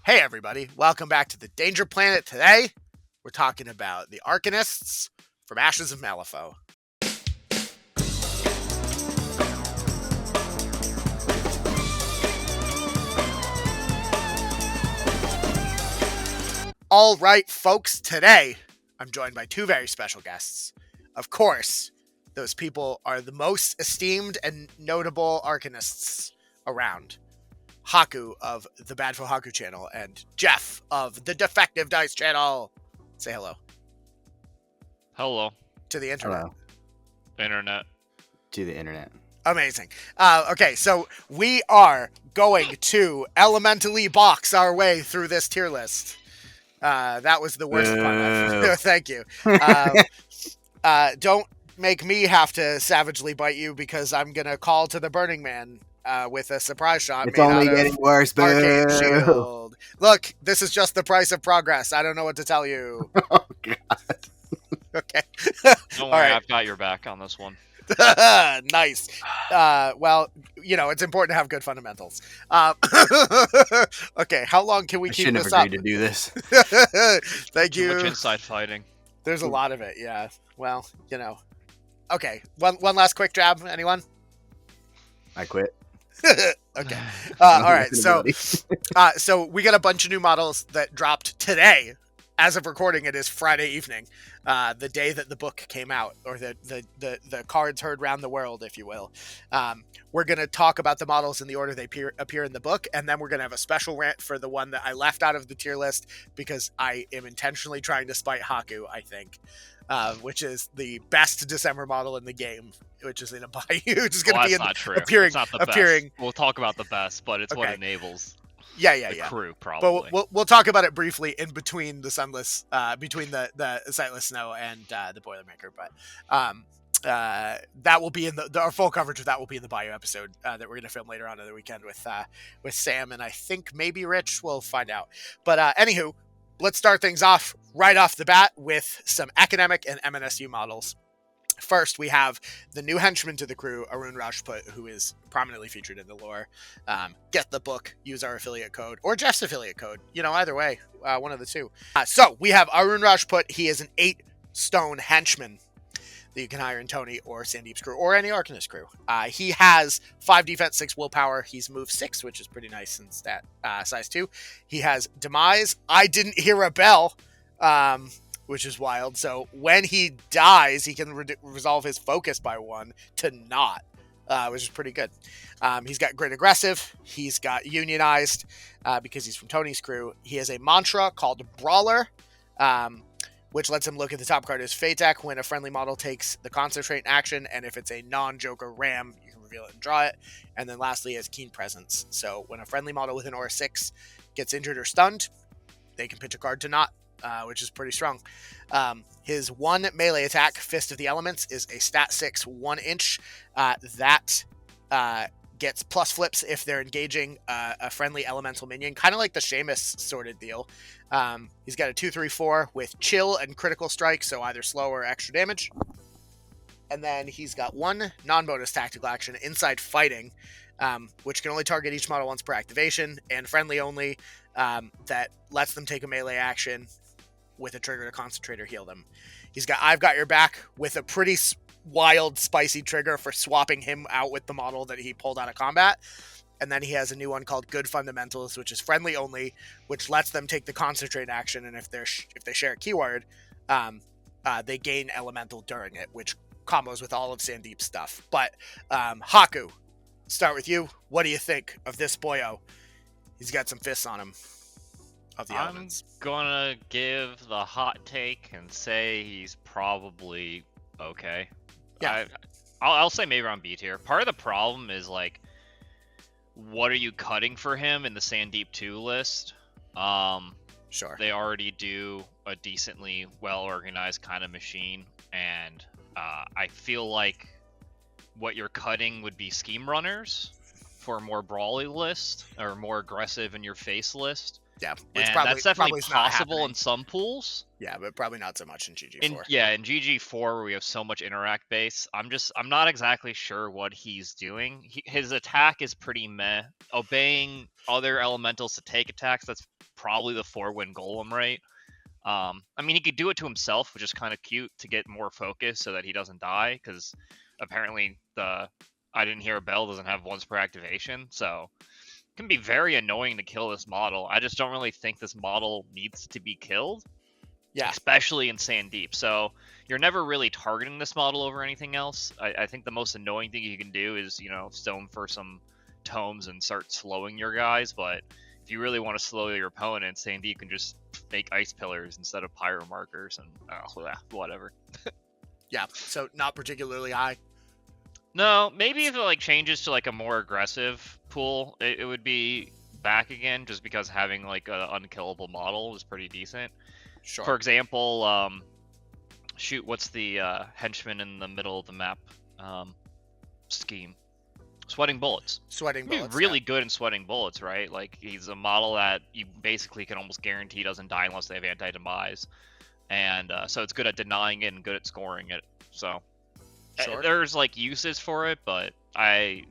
Hey everybody, welcome back to the Danger Planet. Today, we're talking about the Arcanists from Ashes of Malifaux. All right, folks, today, I'm joined by two very special guests. Of course, those people are the most esteemed and notable Arcanists around. Haku of the Bad for Haku channel and Jeff of the Defective Dice channel. Say hello. Hello. To the internet. Hello. Internet. To the internet. Amazing. Okay, so we are going to elementally box our way through this tier list. That was the worst pun. Thank you. Don't make me have to savagely bite you because I'm going to call to the Burning Man with a surprise shot. It's only getting worse, Arcane boo. Shield. Look, this is just the price of progress. I don't know what to tell you. Oh, God. Okay. Don't worry, I've got your back on this one. Nice. Well, you know, it's important to have good fundamentals. Okay, how long can we keep this up? I shouldn't have agreed to do this. Thank you. Too much inside fighting. There's a lot of it, yeah. Well, you know. Okay, one last quick jab. Anyone? I quit. Okay. All right. So we got a bunch of new models that dropped today. As of recording, it is Friday evening, the day that the book came out, or the cards heard round the world, if you will. We're going to talk about the models in the order they appear in the book, and then we're going to have a special rant for the one that I left out of the tier list because I am intentionally trying to spite Haku, I think, which is the best December model in the game, which is in a Bayou, which is going to be not true. appearing. It's not the appearing. Best. We'll talk about the best, but it's what Okay. enables. Yeah. Crew probably. But we'll talk about it briefly in between the sunless, between the Sightless Snow and the Boilermaker. But that will be in our full coverage of that will be in the Bayou episode that we're going to film later on in the weekend with Sam and I think maybe Rich. We'll find out. But anywho, let's start things off right off the bat with some academic and MNSU models. First, we have the new henchman to the crew, Arun Rajput, who is prominently featured in the lore. Get the book, use our affiliate code, or Jeff's affiliate code. You know, either way, one of the two. So, we have Arun Rajput. He is an 8-stone henchman that you can hire in Tony or Sandeep's crew, or any Arcanist crew. He has 5 defense, 6 willpower. He's move 6, which is pretty nice in stat size 2. He has demise. I didn't hear a bell. Which is wild. So when he dies, he can resolve his focus by 1 to not, which is pretty good. He's got Great Aggressive. He's got Unionized because he's from Tony's crew. He has a mantra called Brawler, which lets him look at the top card of his fate deck when a friendly model takes the Concentrate action, and if it's a non-Joker Ram, you can reveal it and draw it. And then lastly, he has Keen Presence. So when a friendly model with an Aura 6 gets injured or stunned, they can pitch a card to not. Which is pretty strong. His 1 melee attack, Fist of the Elements, is a stat 6 1-inch that gets plus flips if they're engaging a friendly elemental minion, kind of like the Seamus sorted deal. He's got a 2/3/4 with chill and critical strike, so either slow or extra damage. And then he's got 1 non-bonus tactical action, Inside Fighting, which can only target each model once per activation, and friendly only, that lets them take a melee action with a trigger to concentrate or heal them. He's got I've Got Your Back with a pretty wild, spicy trigger for swapping him out with the model that he pulled out of combat. And then he has a new one called Good Fundamentals, which is friendly only, which lets them take the concentrate action, and if they share a keyword, they gain elemental during it, which combos with all of Sandeep's stuff. But Haku, start with you. What do you think of this boyo? He's got some fists on him. Of the elements. I'm gonna give the hot take and say he's probably okay. Yeah. I'll say maybe around B tier. Part of the problem is, like, what are you cutting for him in the Sandeep 2 list? Sure. They already do a decently well-organized kind of machine, and I feel like what you're cutting would be scheme runners for a more brawly list, or more aggressive in your face list. Yeah, which that's definitely possible in some pools. Yeah, but probably not so much in GG4. In GG4, where we have so much interact base, I'm not exactly sure what he's doing. His attack is pretty meh. Obeying other elementals to take attacks, that's probably the 4-win Golem, right? I mean, he could do it to himself, which is kind of cute to get more focus so that he doesn't die, because apparently the I Didn't Hear a Bell doesn't have once per activation, so it can be very annoying to kill this model. I just don't really think this model needs to be killed, especially in Sand Deep. So you're never really targeting this model over anything else. I think the most annoying thing you can do is, stone for some tomes and start slowing your guys, but if you really want to slow your opponent, Sand Deep can just make ice pillars instead of pyro markers, and whatever. Yeah, so not particularly high. No, maybe if it changes to a more aggressive pool, it would be back again, just because having an unkillable model is pretty decent. Sure. For example, what's the henchman in the middle of the map scheme? Sweating Bullets. Sweating Bullets. He's really good in Sweating Bullets, right? He's a model that you basically can almost guarantee doesn't die unless they have anti-demise. And so it's good at denying it and good at scoring it. So sure. There's uses for it, but I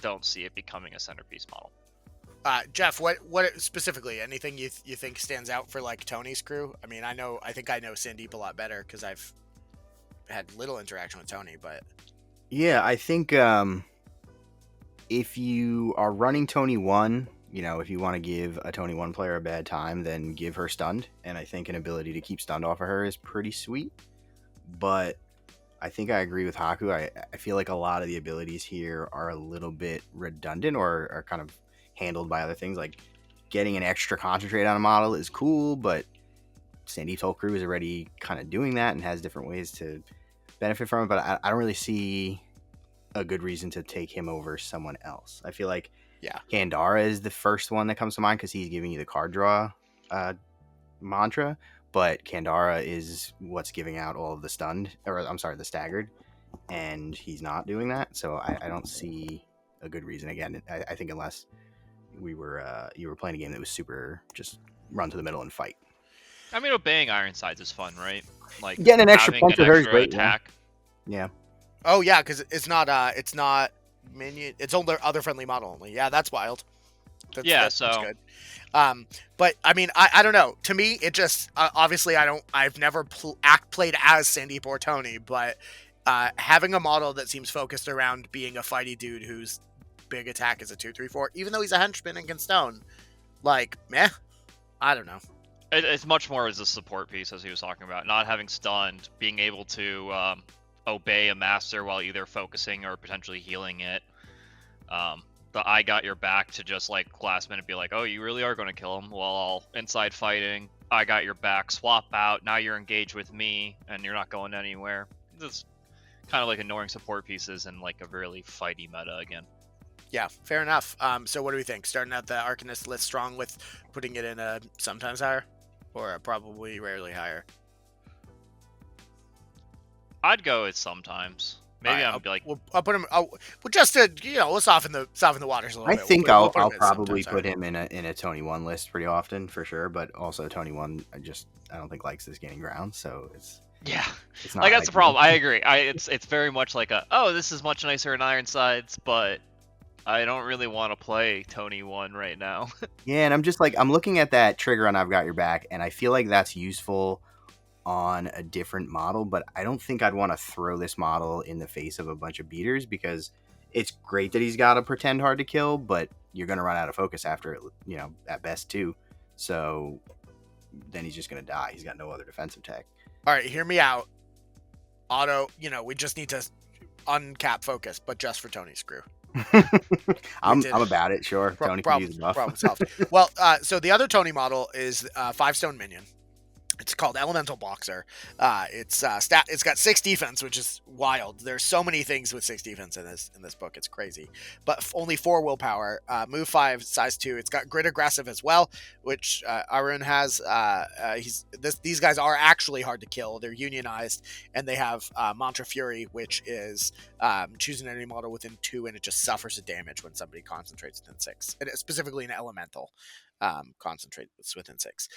don't see it becoming a centerpiece model. Jeff, what specifically? Anything you think stands out for Tony's crew? I mean, I think I know Sandeep a lot better because I've had little interaction with Tony, but yeah, I think if you are running Tony 1, if you want to give a Tony 1 player a bad time, then give her stunned, and I think an ability to keep stunned off of her is pretty sweet. But I think I agree with Haku. I feel like a lot of the abilities here are a little bit redundant or are kind of handled by other things. Getting an extra concentrate on a model is cool, but Sandeep's whole crew is already kind of doing that and has different ways to benefit from it. But I don't really see a good reason to take him over someone else. I feel like Kandara is the first one that comes to mind because he's giving you the card draw mantra, but Kandara is what's giving out all of the the staggered, and he's not doing that. So I don't see a good reason. Again, I think unless you were playing a game that was super just run to the middle and fight. I mean, obeying Ironsides is fun, right? Getting an extra punch with her is great. Attack. Yeah. Oh yeah, because it's not minion. It's only other friendly model only. Yeah, that's wild. That's good. But I mean, I don't know. To me, it just obviously I've never played as Sandeep or Tony, but having a model that seems focused around being a fighty dude whose big attack is a 2/3/4, even though he's a henchman and can stone, meh. I don't know. It's much more as a support piece, as he was talking about, not having stunned, being able to obey a master while either focusing or potentially healing it. The I got your back to just last minute be oh, you really are going to kill him while inside fighting. I got your back, swap out. Now you're engaged with me and you're not going anywhere. It's kind of annoying support pieces and a really fighty meta again. Yeah, fair enough. So what do we think? Starting out the Arcanist list strong with putting it in a sometimes higher or a probably rarely higher? I'd go with sometimes. Maybe right, I'll put him. Just to we'll soften the waters a little bit. I think I'll probably put him in a Tony 1 list pretty often for sure. But also Tony 1, I don't think likes this gaining ground, so it's not that's the problem. I agree. It's very much this is much nicer in Ironsides, but I don't really want to play Tony 1 right now. Yeah, and I'm just I'm looking at that trigger on I've Got Your Back, and I feel like that's useful on a different model, but I don't think I'd want to throw this model in the face of a bunch of beaters because it's great that he's got to pretend hard to kill, but you're going to run out of focus after it, at best too. So then he's just going to die. He's got no other defensive tech. All right, hear me out. Auto, we just need to uncap focus, but just for Tony's crew. I'm about it, sure. Tony can use enough. Problem solved. Well, so the other Tony model is 5-stone minion. It's called Elemental Boxer. It's got 6 defense, which is wild. There's so many things with 6 defense in this book. It's crazy. But only 4 willpower. Move 5, size 2. It's got grit aggressive as well, which Arun has. These guys are actually hard to kill. They're unionized, and they have Mantra Fury, which is choose an enemy model within 2, and it just suffers a damage when somebody concentrates within 6. And specifically an elemental concentrates within 6.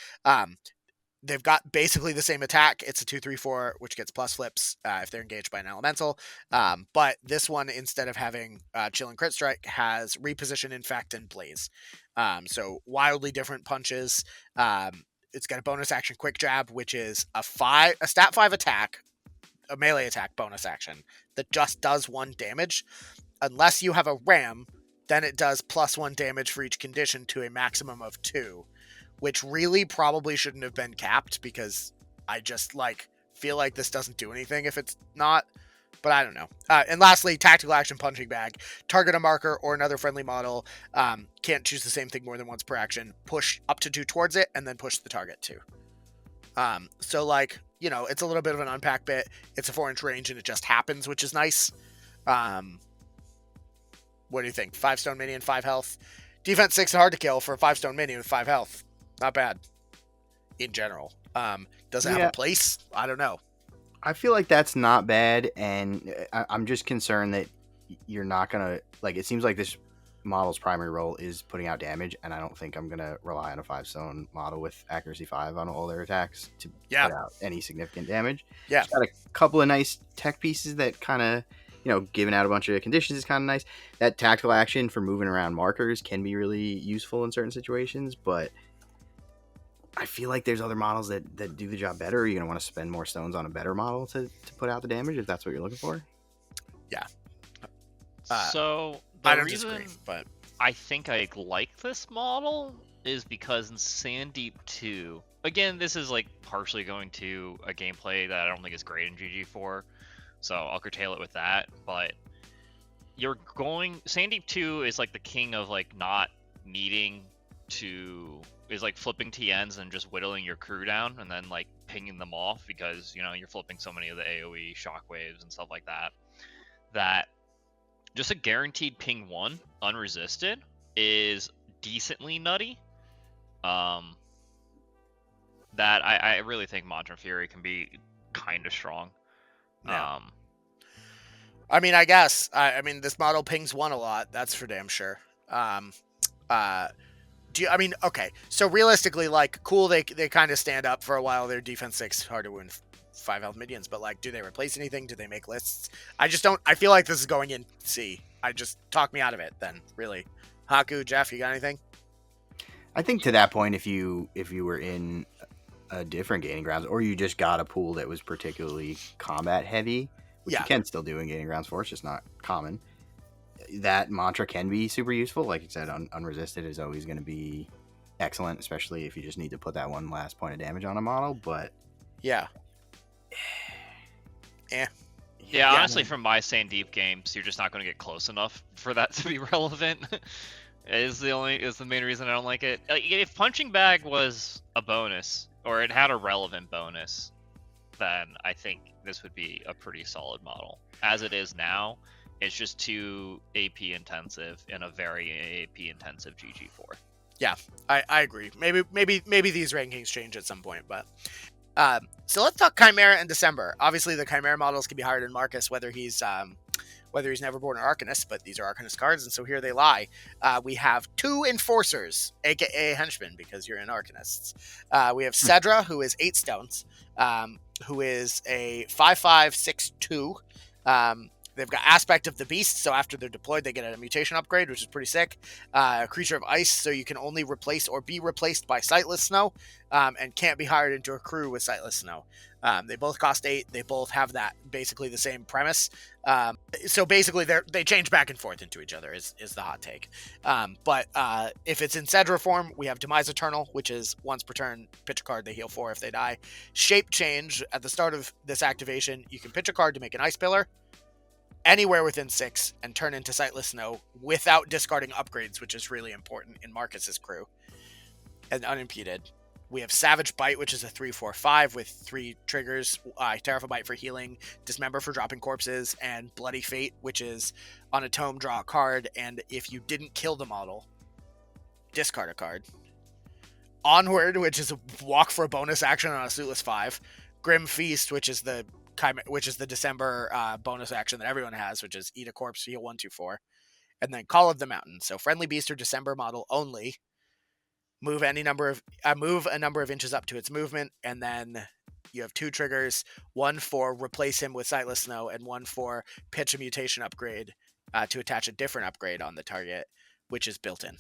they've got basically the same attack. It's a 2/3/4, which gets plus flips if they're engaged by an elemental. But this one, instead of having chill and crit strike, has reposition, infect, and blaze. So wildly different punches. It's got a bonus action quick jab, which is a stat 5 attack, a melee attack bonus action that just does 1 damage. Unless you have a ram, then it does +1 damage for each condition to a maximum of 2, which really probably shouldn't have been capped, because I just feel like this doesn't do anything if it's not, but I don't know. And lastly, tactical action punching bag. Target a marker or another friendly model. Can't choose the same thing more than once per action. Push up to 2 towards it, and then push the target 2. So it's a little bit of an unpack bit. It's a 4-inch range, and it just happens, which is nice. What do you think? 5-stone minion, 5 health. Defense 6 hard to kill for a 5-stone minion with 5 health. Not bad. In general. Does it have a place? I don't know. I feel like that's not bad, and I'm just concerned that you're not going to... it seems like this model's primary role is putting out damage, and I don't think I'm going to rely on a 5-stone model with accuracy 5 on all their attacks to put out any significant damage. Yeah. It's got a couple of nice tech pieces that kind of... giving out a bunch of conditions is kind of nice. That tactical action for moving around markers can be really useful in certain situations, but I feel like there's other models that do the job better. You're going to want to spend more stones on a better model to put out the damage if that's what you're looking for. Yeah. So I don't disagree, but I think I like this model is because in Sandeep 2, again, this is partially going to a gameplay that I don't think is great in GG4. So I'll curtail it with that, but Sandeep 2 is the king of not needing to, is flipping TNs and just whittling your crew down and then pinging them off, because you're flipping so many of the AoE shockwaves and stuff like that, that just a guaranteed ping 1 unresisted is decently nutty. That I really think Mantra Fury can be kind of strong. Yeah. I guess. This model pings 1 a lot. That's for damn sure. Okay. So realistically, cool, they kind of stand up for a while. Their defense 6 hard to win 5 health minions, but do they replace anything? Do they make lists? I just don't. I feel like this is going in C. Talk me out of it then. Really, Haku, Jeff, you got anything? I think to that point, if you were in a different Gaining Grounds, or you just got a pool that was particularly combat heavy, which you can still do in Gaining Grounds 4, it's just not common, that mantra can be super useful. Like you said, unresisted is always going to be excellent, especially if you just need to put that one last point of damage on a model. But yeah, honestly, from my Sandeep games, you're just not going to get close enough for that to be relevant. is the main reason I don't like it. If punching bag was a bonus, or it had a relevant bonus, then I think this would be a pretty solid model. As it is now, it's just too AP intensive in a very AP intensive GG4. Yeah, I agree. Maybe these rankings change at some point, but so let's talk Chimera in December. Obviously, the Chimera models can be higher than Marcus, whether he's Neverborn or Arcanist, but these are Arcanist cards, and so here they lie. We have 2 Enforcers, aka Henchmen, because you're in Arcanists. We have Ceddra, who is 8 stones, who is a 5/5/6/2. They've got Aspect of the Beast, so after they're deployed, they get a mutation upgrade, which is pretty sick. Creature of Ice, so you can only replace or be replaced by Sightless Snow, and can't be hired into a crew with Sightless Snow. They both cost 8. They both have that basically the same premise. So basically, they change back and forth into each other is the hot take. But if it's in Ceddra form, we have Demise Eternal, which is once per turn, pitch a card, they heal 4 if they die. Shape Change, at the start of this activation, you can pitch a card to make an Ice Pillar anywhere within 6 and turn into Sightless Snow without discarding upgrades, which is really important in Marcus's crew, and unimpeded. We have Savage Bite, which is a 3/4/5 with 3 triggers. Terrible Bite for healing, Dismember for dropping corpses, and Bloody Fate, which is on a tome, draw a card, and if you didn't kill the model, discard a card. Onward, which is a walk for a bonus action on a suitless 5. Grim Feast, which is the December bonus action that everyone has, which is eat a corpse, heal 1/2/4. And then Call of the Mountain. So friendly beast or December model only move a number of inches up to its movement, and then you have 2 triggers, one for replace him with Sightless Snow, and one for pitch a mutation upgrade to attach a different upgrade on the target, which is built in.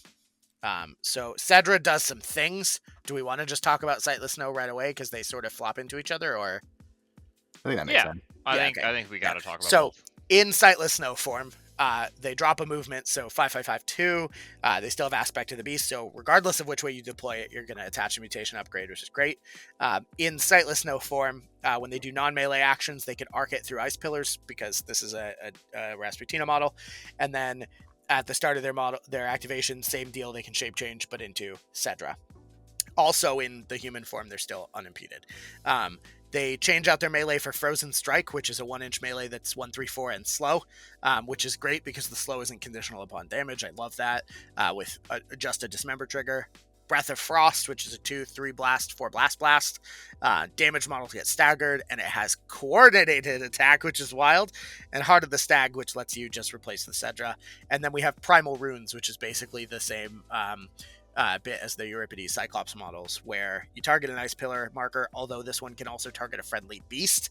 So Ceddra does some things. Do we want to just talk about Sightless Snow right away because they sort of flop into each other, or? I think that makes sense. I okay. think we got to talk about So both. in Sightless Snow form, they drop a movement, so 5/5/5/2. They still have Aspect to the Beast, so regardless of which way you deploy it, you're going to attach a mutation upgrade, which is great. In Sightless Snow form, when they do non-melee actions, they can arc it through Ice Pillars because this is a Rasputina model, and then at the start of their activation, same deal, they can shape change, but into Ceddra. Also in the human form, they're still unimpeded. They change out their melee for Frozen Strike, which is a 1-inch melee that's 1/3/4 and slow, which is great because the slow isn't conditional upon damage. I love that with just a Dismember trigger. Breath of Frost, which is a 2/3 blast, 4 blast. Damage models get staggered, and it has coordinated attack, which is wild, and Heart of the Stag, which lets you just replace the Ceddra. And then we have Primal Runes, which is basically the same bit as the Euripides Cyclops models, where you target an Ice Pillar marker, although this one can also target a friendly beast,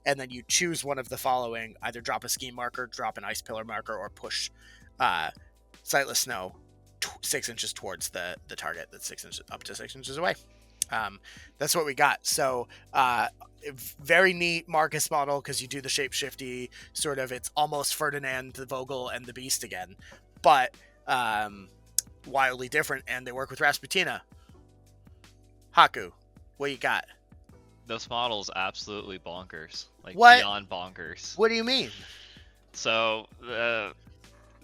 and then you choose one of the following: either drop a Scheme marker, drop an Ice Pillar marker, or push Sightless Snow 6 inches towards the target that's 6 inches up to 6 inches away. That's what we got. So very neat Marcus model because you do the shapeshifty sort of. It's almost Ferdinand the Vogel and the Beast again, but wildly different, and they work with Rasputina. Haku, what you got? Those models absolutely bonkers, like what? Beyond bonkers. What do you mean? So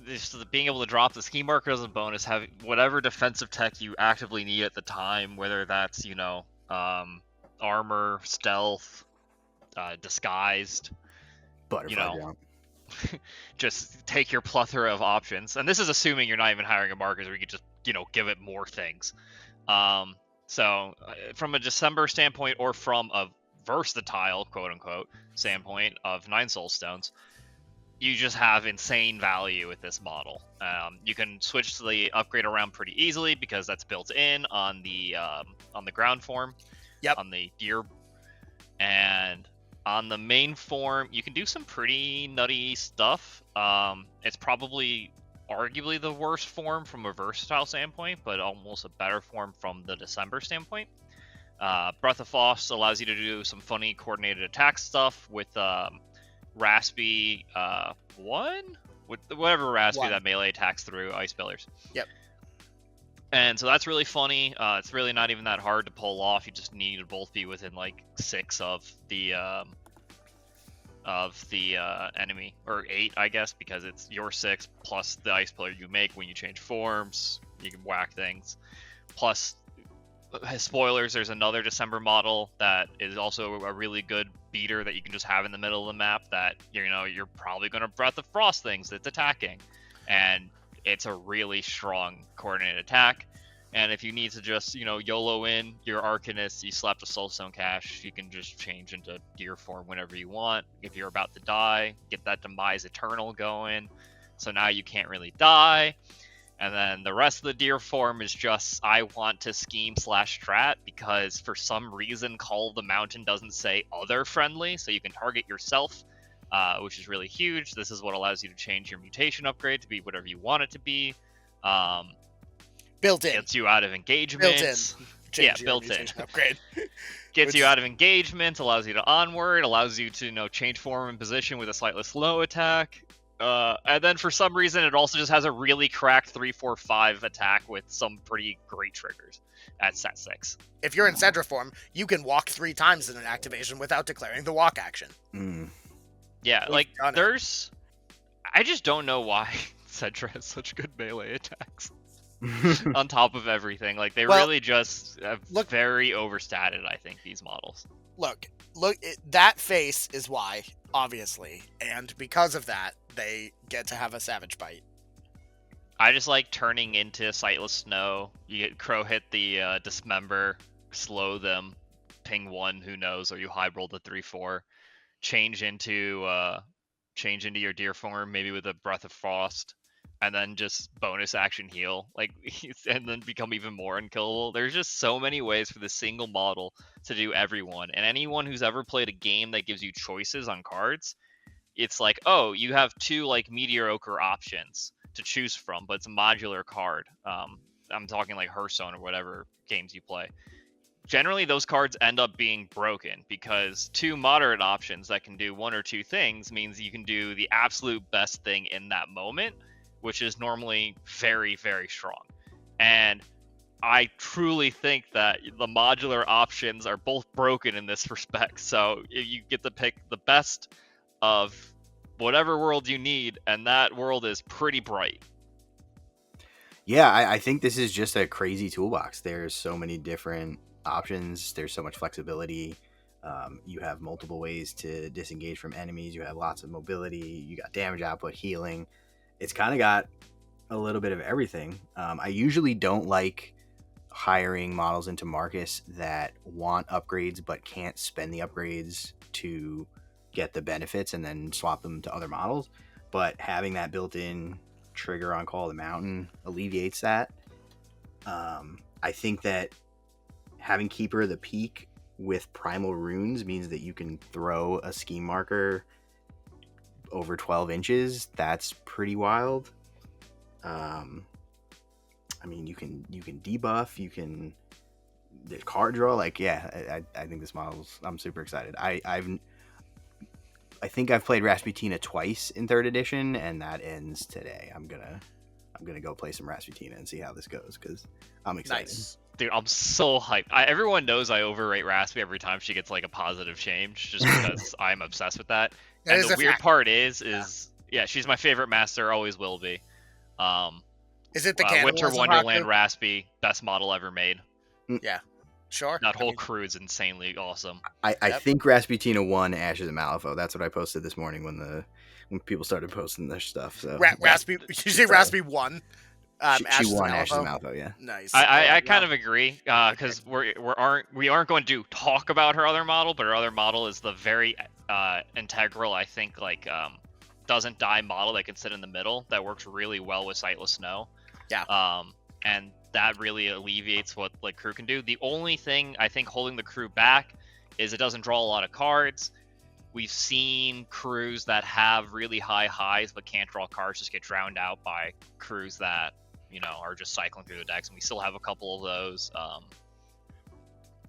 just being able to drop the Scheme marker as a bonus, have whatever defensive tech you actively need at the time, whether that's armor, stealth, disguised, Butterfly jump. just take your plethora of options. And this is assuming you're not even hiring a marker, so we could just give it more things. So from a December standpoint, or from a versatile quote unquote standpoint of 9 soul stones, you just have insane value with this model. You can switch to the upgrade around pretty easily because that's built in on the ground form. Yep. On the deer, and on the main form, you can do some pretty nutty stuff. It's probably arguably the worst form from a versatile standpoint, but almost a better form from the December standpoint. Breath of Frost allows you to do some funny coordinated attack stuff with Raspy 1? With whatever Raspy 1. that melee attacks through Ice Pillars. Yep. And so that's really funny. It's really not even that hard to pull off. You just need to both be within like 6 of the enemy, or 8, I guess, because it's your 6 plus the Ice Pillar you make when you change forms. You can whack things. Plus, spoilers, there's another December model that is also a really good beater that you can just have in the middle of the map that you're probably going to Breath of Frost things that's attacking, and it's a really strong coordinated attack. And if you need to just YOLO in your Arcanists, you slap the Soulstone Cache, you can just change into deer form whenever you want. If you're about to die, get that Demise Eternal going, so now you can't really die. And then the rest of the deer form is just, I want to scheme / strat, because for some reason Call of the Mountain doesn't say other friendly, so you can target yourself, which is really huge. This is what allows you to change your mutation upgrade to be whatever you want it to be. Built in. Gets you out of engagements. Built in. Upgrade. Gets you out of engagements, allows you to onward, allows you to change form and position with a Sightless Snow attack. And then for some reason, it also just has a really cracked 3/4/5 attack with some pretty great triggers at set 6. If you're in Ceddra form, you can walk 3 times in an activation without declaring the walk action. Yeah, like there's... I just don't know why Ceddra has such good melee attacks. On top of everything, like they really just very overstated, I think, these models. Look, that face is why, obviously, and because of that, they get to have a Savage Bite. I just like turning into Sightless Snow. You get Crow hit the Dismember, slow them, ping 1, who knows, or you high roll the 3/4, change into your deer form, maybe with a Breath of Frost. and then just bonus action heal, like, and then become even more unkillable. There's just so many ways for the single model to do everyone, and anyone who's ever played a game that gives you choices on cards, it's like, oh, you have two like mediocre options to choose from, but it's a modular card. I'm talking like Hearthstone or whatever games you play. Generally, those cards end up being broken because two moderate options that can do one or two things means you can do the absolute best thing in that moment, which is normally very, very strong. And I truly think that the modular options are both broken in this respect. So you get to pick the best of whatever world you need, and that world is pretty bright. Yeah, I think this is just a crazy toolbox. There's so many different options. There's so much flexibility. You have multiple ways to disengage from enemies. You have lots of mobility. You got damage output, healing. It's kind of got a little bit of everything. I usually don't like hiring models into Marcus that want upgrades but can't spend the upgrades to get the benefits and then swap them to other models. But having that built-in trigger on Call of the Mountain alleviates that. I think that having Keeper of the Peak with Primal Runes means that you can throw a scheme marker over 12 inches. That's pretty wild. I mean, you can debuff, you can the card draw. Like, yeah, I think this model's. I'm super excited. I think I've played Rasputina twice in 3rd edition, and that ends today. I'm gonna go play some Rasputina and see how this goes because I'm excited. Nice. Dude, I'm so hyped. Everyone knows I overrate Raspy every time she gets like a positive change, just because I'm obsessed with that. And the weird part is yeah, she's my favorite master, always will be. Is it the Winter Wonderland Raspy, best model ever made? Yeah, sure. That whole crew is insanely awesome. I think Rasputina won Ashes of Malifaux. That's what I posted this morning when people started posting their stuff. So Raspy, did you say Raspy won? She won Ashes of Malifaux, yeah. Nice. I kind of agree because we aren't going to talk about her other model, but her other model is the very integral, I think, like doesn't die model that can sit in the middle that works really well with Sightless Snow. Yeah. And that really alleviates what like crew can do. The only thing I think holding the crew back is it doesn't draw a lot of cards. We've seen crews that have really high highs but can't draw cards just get drowned out by crews that, you know, are just cycling through the decks, and we still have a couple of those.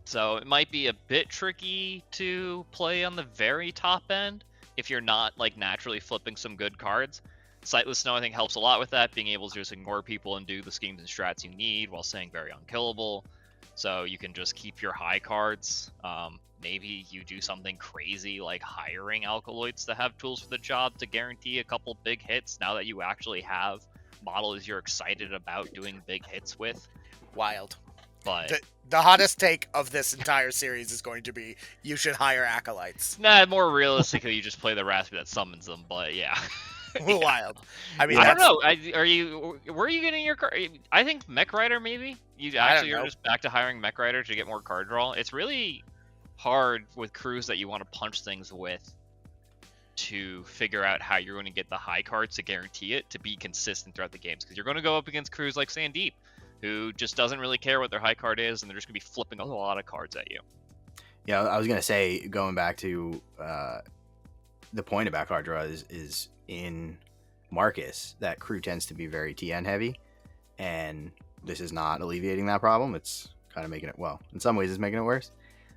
So it might be a bit tricky to play on the very top end if you're not like naturally flipping some good cards. Sightless Snow, I think, helps a lot with that, being able to just ignore people and do the schemes and strats you need while staying very unkillable. So you can just keep your high cards. Maybe you do something crazy like hiring alkaloids to have tools for the job to guarantee a couple big hits now that you actually have models you're excited about doing big hits with. Wild. But the hottest take of this entire series is going to be you should hire acolytes. Nah, more realistically, you just play the Raspy that summons them. But yeah. Wild. I mean, I don't know. Where are you getting your card? I think Mech Rider maybe. You're just back to hiring Mech Rider to get more card draw. It's really hard with crews that you want to punch things with to figure out how you're going to get the high cards to guarantee it to be consistent throughout the games, because you're going to go up against crews like Sandeep, who just doesn't really care what their high card is, and they're just going to be flipping a lot of cards at you. Yeah, I was going to say, going back to the point about card draw is in Marcus, that crew tends to be very TN heavy, and this is not alleviating that problem. It's kind of making it, well, in some ways it's making it worse.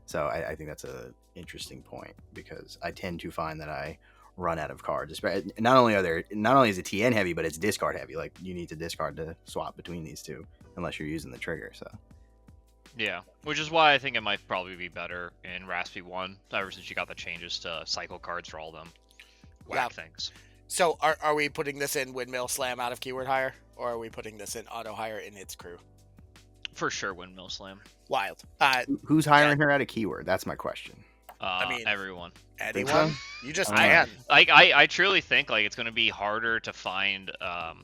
So I think that's a interesting point, because I tend to find that I run out of cards. Not only is it TN heavy, but it's discard heavy. Like, you need to discard to swap between these two unless you're using the trigger. So yeah, which is why I think it might probably be better in Raspy 1 ever since you got the changes to cycle cards for all them things. So are we putting this in Windmill Slam out of keyword hire, or are we putting this in auto hire in its crew? For sure, Windmill Slam. Wild. Who's hiring her out of keyword? That's my question. I mean, everyone. Anyone? You just can. I truly think like it's going to be harder to find.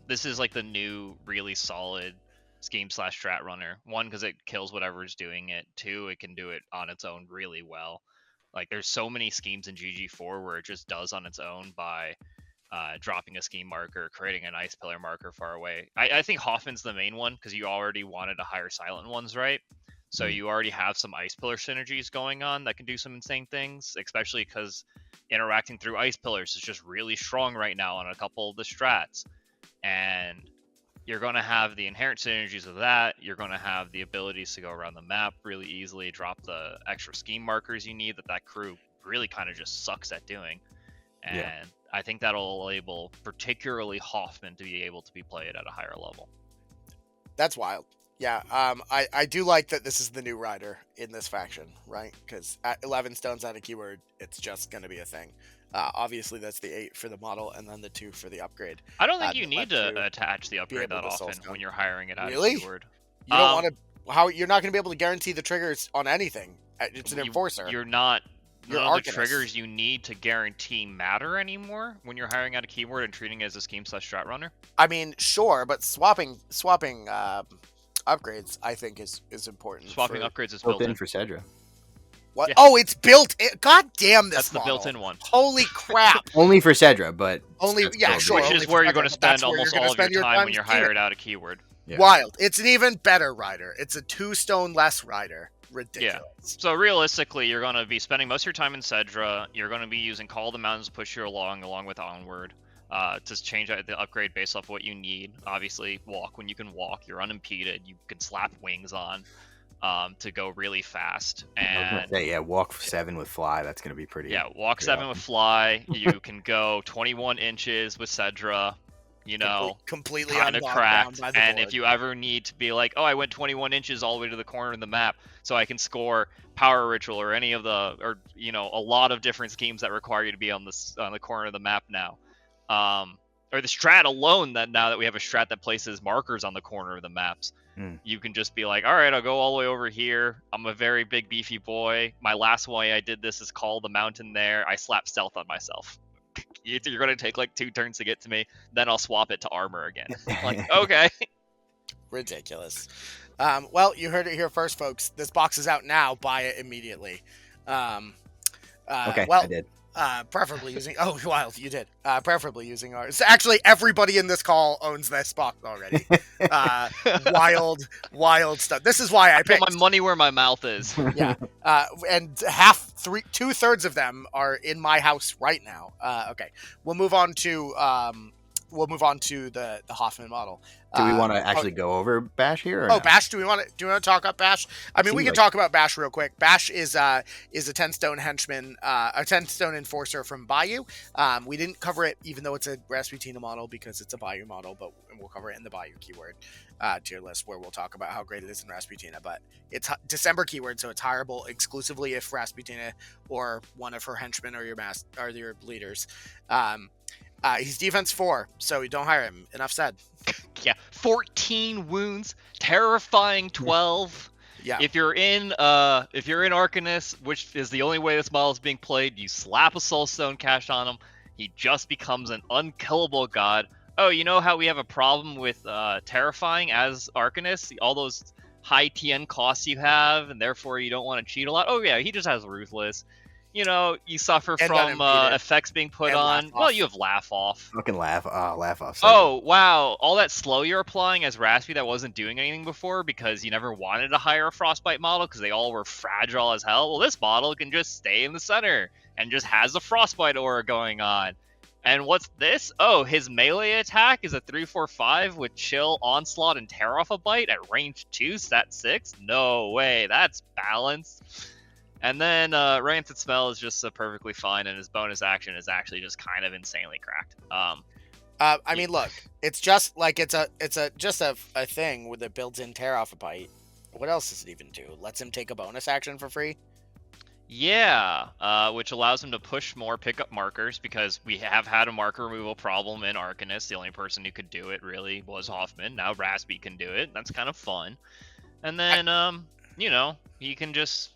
This is like the new really solid scheme/strat runner. One, because it kills whatever's doing it. Two, it can do it on its own really well. Like, there's so many schemes in GG4 where it just does on its own by dropping a scheme marker, creating an ice pillar marker far away. I think Hoffman's the main one because you already wanted to hire silent ones, right? So you already have some ice pillar synergies going on that can do some insane things, especially because interacting through ice pillars is just really strong right now on a couple of the strats. And you're going to have the inherent synergies of that. You're going to have the abilities to go around the map really easily, drop the extra scheme markers you need that crew really kind of just sucks at doing. And I think that'll enable particularly Hoffman to be able to be played at a higher level. That's wild. Yeah, I do like that this is the new rider in this faction, right? Because at 11 stones out of keyword, it's just going to be a thing. Obviously, that's the 8 for the model, and then the 2 for the upgrade. I don't think you need to attach the upgrade that often when you're hiring it out of keyword. You don't want to. How you're not going to be able to guarantee the triggers on anything. It's an enforcer. You're not. None of the triggers you need to guarantee matter anymore when you're hiring out a keyword and treating it as a scheme/strat runner. I mean, sure, but swapping upgrades, I think, is important. Swapping upgrades is built in for Ceddra. What? Yeah. Oh, it's built in. God damn this That's model. The built-in one. Holy crap. Only for Ceddra, but... Only, yeah, sure. Which is where you're going to spend almost all of your time when you're hired out a keyword. Yeah. Wild. It's an even better rider. It's a 2-stone less rider. Ridiculous. Yeah. So realistically, you're going to be spending most of your time in Ceddra. You're going to be using Call of the Mountains to push you along with Onward. To change the upgrade based off what you need. Obviously, walk when you can walk. You're unimpeded. You can slap wings on to go really fast. And walk 7 with fly. That's going to be pretty. Yeah, walk 7 with fly. You can go 21 inches with Ceddra. You know, completely kind of cracked. And board. If you ever need to be like, oh, I went 21 inches all the way to the corner of the map, so I can score Power Ritual or any of the, or a lot of different schemes that require you to be on the corner of the map now. Or the strat alone, that now that we have a strat that places markers on the corner of the maps, you can just be like, all right, I'll go all the way over here. I'm a very big beefy boy. My last way I did this is call the mountain there. I slap stealth on myself. You're going to take like 2 turns to get to me, then I'll swap it to armor again. Like, okay. Ridiculous. Well, you heard it here first, folks. This box is out now. Buy it immediately. Okay, well, I did. Preferably using... Oh, wild, you did. Preferably using ours. Actually, everybody in this call owns this box already. Wild stuff. This is why I picked... Put my money where my mouth is. Yeah. And 2/3 of them are in my house right now. Okay. We'll move on to the Hoffman model. Do we want to actually go over Bash here? Or Bash. Do we want to talk about Bash? I mean, we can talk about Bash real quick. Bash is a 10-stone henchman, a 10-stone enforcer from Bayou. We didn't cover it, even though it's a Rasputina model, because it's a Bayou model, but we'll cover it in the Bayou keyword tier list, where we'll talk about how great it is in Rasputina. But it's December keyword, so it's hireable exclusively if Rasputina or one of her henchmen or your leaders. He's defense 4, so you don't hire him. Enough said. Yeah, 14 wounds, terrifying 12. Yeah. If you're in Arcanists, which is the only way this model is being played, you slap a Soulstone cache on him. He just becomes an unkillable god. Oh, you know how we have a problem with terrifying as Arcanists? All those high TN costs you have, and therefore you don't want to cheat a lot. Oh yeah, he just has ruthless. You suffer from effects being put on. Well, you have laugh off. Fucking laugh off. Oh, wow. All that slow you're applying as Raspy that wasn't doing anything before because you never wanted to hire a Frostbite model because they all were fragile as hell. Well, this model can just stay in the center and just has a Frostbite aura going on. And what's this? Oh, his melee attack is a 3/4/5 with Chill, Onslaught, and Tear Off a Bite at range 2, stat 6? No way. That's balanced. And then Rancid Smell is just perfectly fine, and his bonus action is actually just kind of insanely cracked. I mean, look, it's just like it's a thing with a built-in Tear Off a Bite. What else does it even do? Lets him take a bonus action for free? Yeah, which allows him to push more pickup markers because we have had a marker removal problem in Arcanist. The only person who could do it really was Hoffman. Now Raspy can do it. That's kind of fun. And then, he can just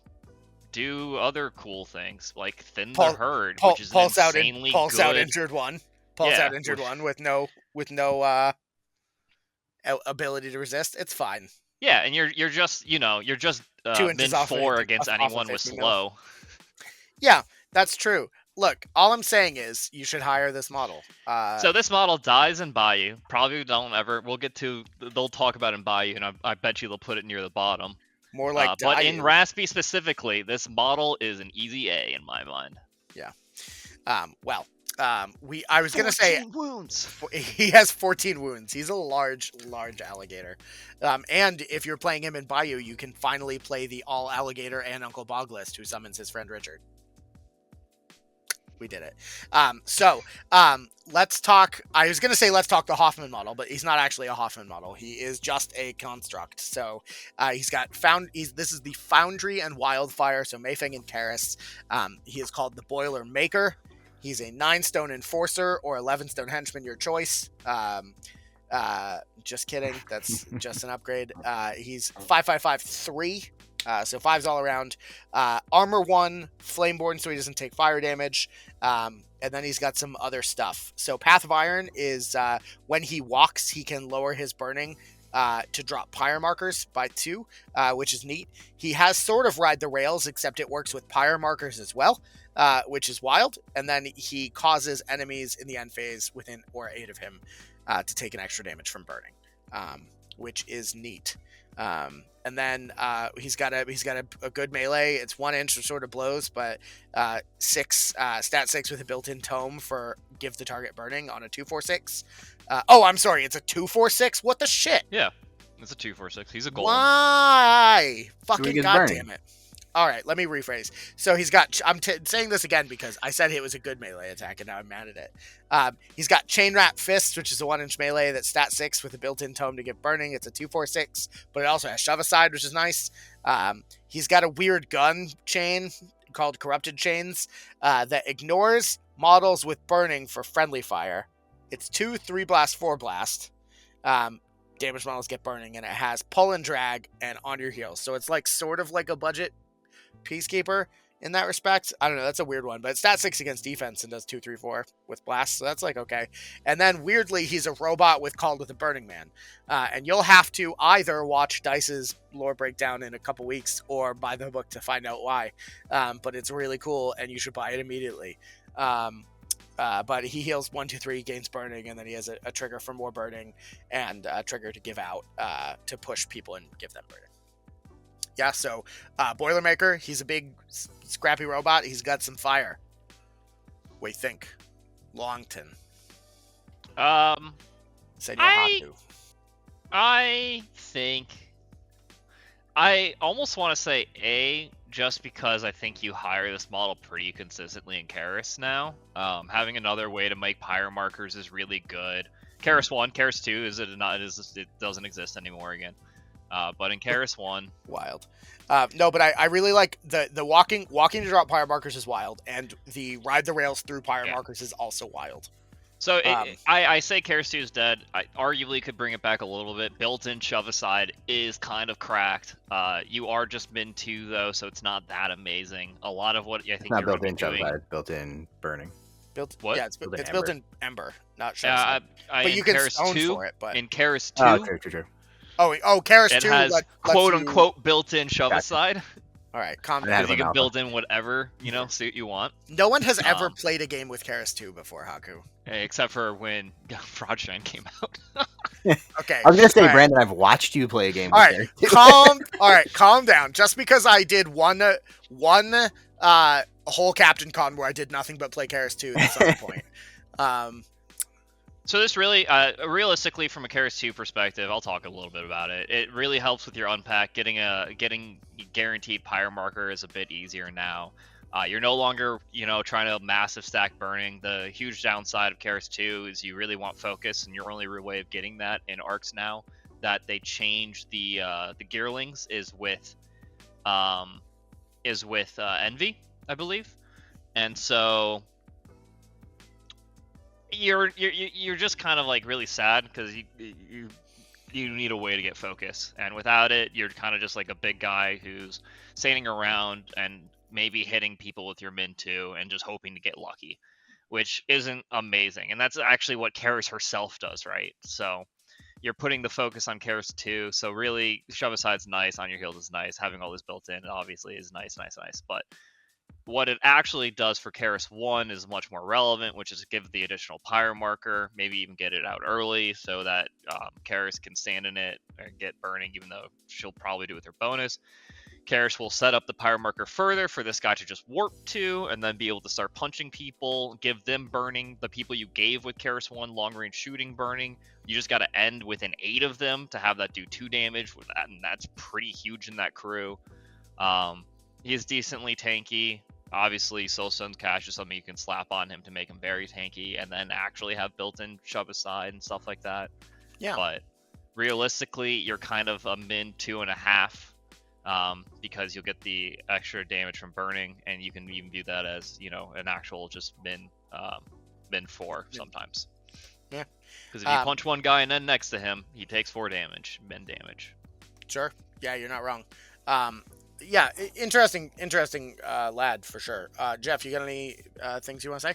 do other cool things like thin the herd, which is insanely pulse good. Out injured one. Out injured one with no ability to resist. It's fine. Yeah, and you're just min 4 against anyone with slow. Yeah, that's true. look, all I'm saying is you should hire this model. So this model dies in Bayou. Probably don't ever. We'll get to. They'll talk about it in Bayou, and I bet you they'll put it near the bottom. more like But in Daiyu. Raspy specifically, this model is an easy A in my mind. I was gonna say 14 wounds. he has 14 wounds. He's a large alligator. And if you're playing him in Bayou, you can finally play the all alligator and Uncle Bog list, who summons his friend Richard. We did it. Let's talk. I was gonna say let's talk the Hoffman model, but he's not actually a Hoffman model. He is just a construct. So he's got this is the Foundry and Wildfire. So Mayfeng and Karis. He is called the Boilermaker. He's a 9-stone enforcer or 11-stone henchman, your choice. Just kidding. That's just an upgrade. He's 5/5/5/3. So 5s all around. Armor 1, Flameborn, so he doesn't take fire damage. And then he's got some other stuff. So Path of Iron is when he walks, he can lower his burning to drop pyre markers by 2, which is neat. He has sort of Ride the Rails, except it works with pyre markers as well, which is wild. And then he causes enemies in the end phase within or 8 of him to take an extra damage from burning, which is neat. And then he's got a good melee. It's 1 inch of sort of blows, but 6 stat 6 with a built-in tome for give the target burning on a 2/4/6. I'm sorry, it's a 2/4/6. What the shit? Yeah, it's a 2/4/6. He's a golem. Why? Fucking good goddamn it! All right, let me rephrase. So he's got. I'm saying this again because I said it was a good melee attack, and now I'm mad at it. He's got Chain Rat Fist, which is a 1 inch melee that's stat 6 with a built-in tome to give burning. It's a 2/4/6, but it also has Shove Aside, which is nice. He's got a weird gun chain called Corrupted Chains that ignores models with burning for friendly fire. It's 2 3 blast 4 blast. Damage models get burning, and it has pull and drag and on your heels. So it's like sort of like a budget Peacekeeper in that respect. I don't know, that's a weird one, but it's stat 6 against defense and does 2 3 4 with blast, so that's like okay. And then weirdly he's a robot with Called with a Burning Man, and you'll have to either watch Dice's lore breakdown in a couple weeks or buy the book to find out why, but it's really cool and you should buy it immediately. But he heals 1 2 3, gains burning, and then he has a trigger for more burning and a trigger to give out to push people and give them burning. Yeah, so Boilermaker, he's a big, scrappy robot. He's got some fire. What do you think? Longton. Senor Haku. I think I almost want to say A, just because I think you hire this model pretty consistently in Karis now. Having another way to make pyre markers is really good. Karis 1, Karis 2, it doesn't exist anymore again. But in Karis 1... Wild. No, but I really like the walking to drop pyre markers is wild, and the ride the rails through pyre markers is also wild. So I say Karis 2 is dead. I arguably could bring it back a little bit. Built-in Shove Aside is kind of cracked. You are just min 2 though, so it's not that amazing. A lot of what I think not you're built in Shove doing... Aside, built-in burning. What? Yeah, it's built in Ember, not Shove Yeah, Aside. But you can stone two, for it. But in Karis 2, True. Oh, Karis 2 it has quote-unquote built-in Shove Aside. All right, calm It down. has Because you an can build in whatever, suit you want. No one has ever played a game with Karis 2 before, Haku. Except for when Fraudshine came out. Okay. I was gonna say, all right. Brandon, I've watched you play a game. All with right, Gary. calm down. Just because I did one whole Captain Con where I did nothing but play Karis 2, that's not the point. So this really, realistically, from a Karis 2 perspective, I'll talk a little bit about it. It really helps with your unpack. Getting guaranteed pyre marker is a bit easier now. You're no longer, trying to massive stack burning. The huge downside of Karis 2 is you really want focus, and your only real way of getting that in arcs now that they changed the gearlings is with envy, I believe, and so. You're just kind of like really sad because you need a way to get focus, and without it, you're kind of just like a big guy who's standing around and maybe hitting people with your min 2 and just hoping to get lucky, which isn't amazing. And that's actually what Karis herself does, right? So you're putting the focus on Karis 2. So really, Shove Aside's nice, on your heels is nice. Having all this built in obviously is nice. But what it actually does for Karis 1 is much more relevant, which is give the additional pyro marker, maybe even get it out early so that Karis can stand in it and get burning, even though she'll probably do it with her bonus. Karis will set up the pyro marker further for this guy to just warp to, and then be able to start punching people, give them burning, the people you gave with Karis 1 long range shooting burning. You just got to end within 8 of them to have that do 2 damage with that, and that's pretty huge in that crew. He's decently tanky. Obviously, Soul Stone's Cash is something you can slap on him to make him very tanky, and then actually have built-in shove aside and stuff like that. Yeah. But realistically, you're kind of a min 2.5, because you'll get the extra damage from burning, and you can even view that as, you know, an actual just min 4 sometimes. Yeah. Because if you punch one guy and then next to him, he takes 4 damage, min damage. Sure. Yeah, you're not wrong. Yeah, interesting lad for sure. Jeff, you got any things you want to say?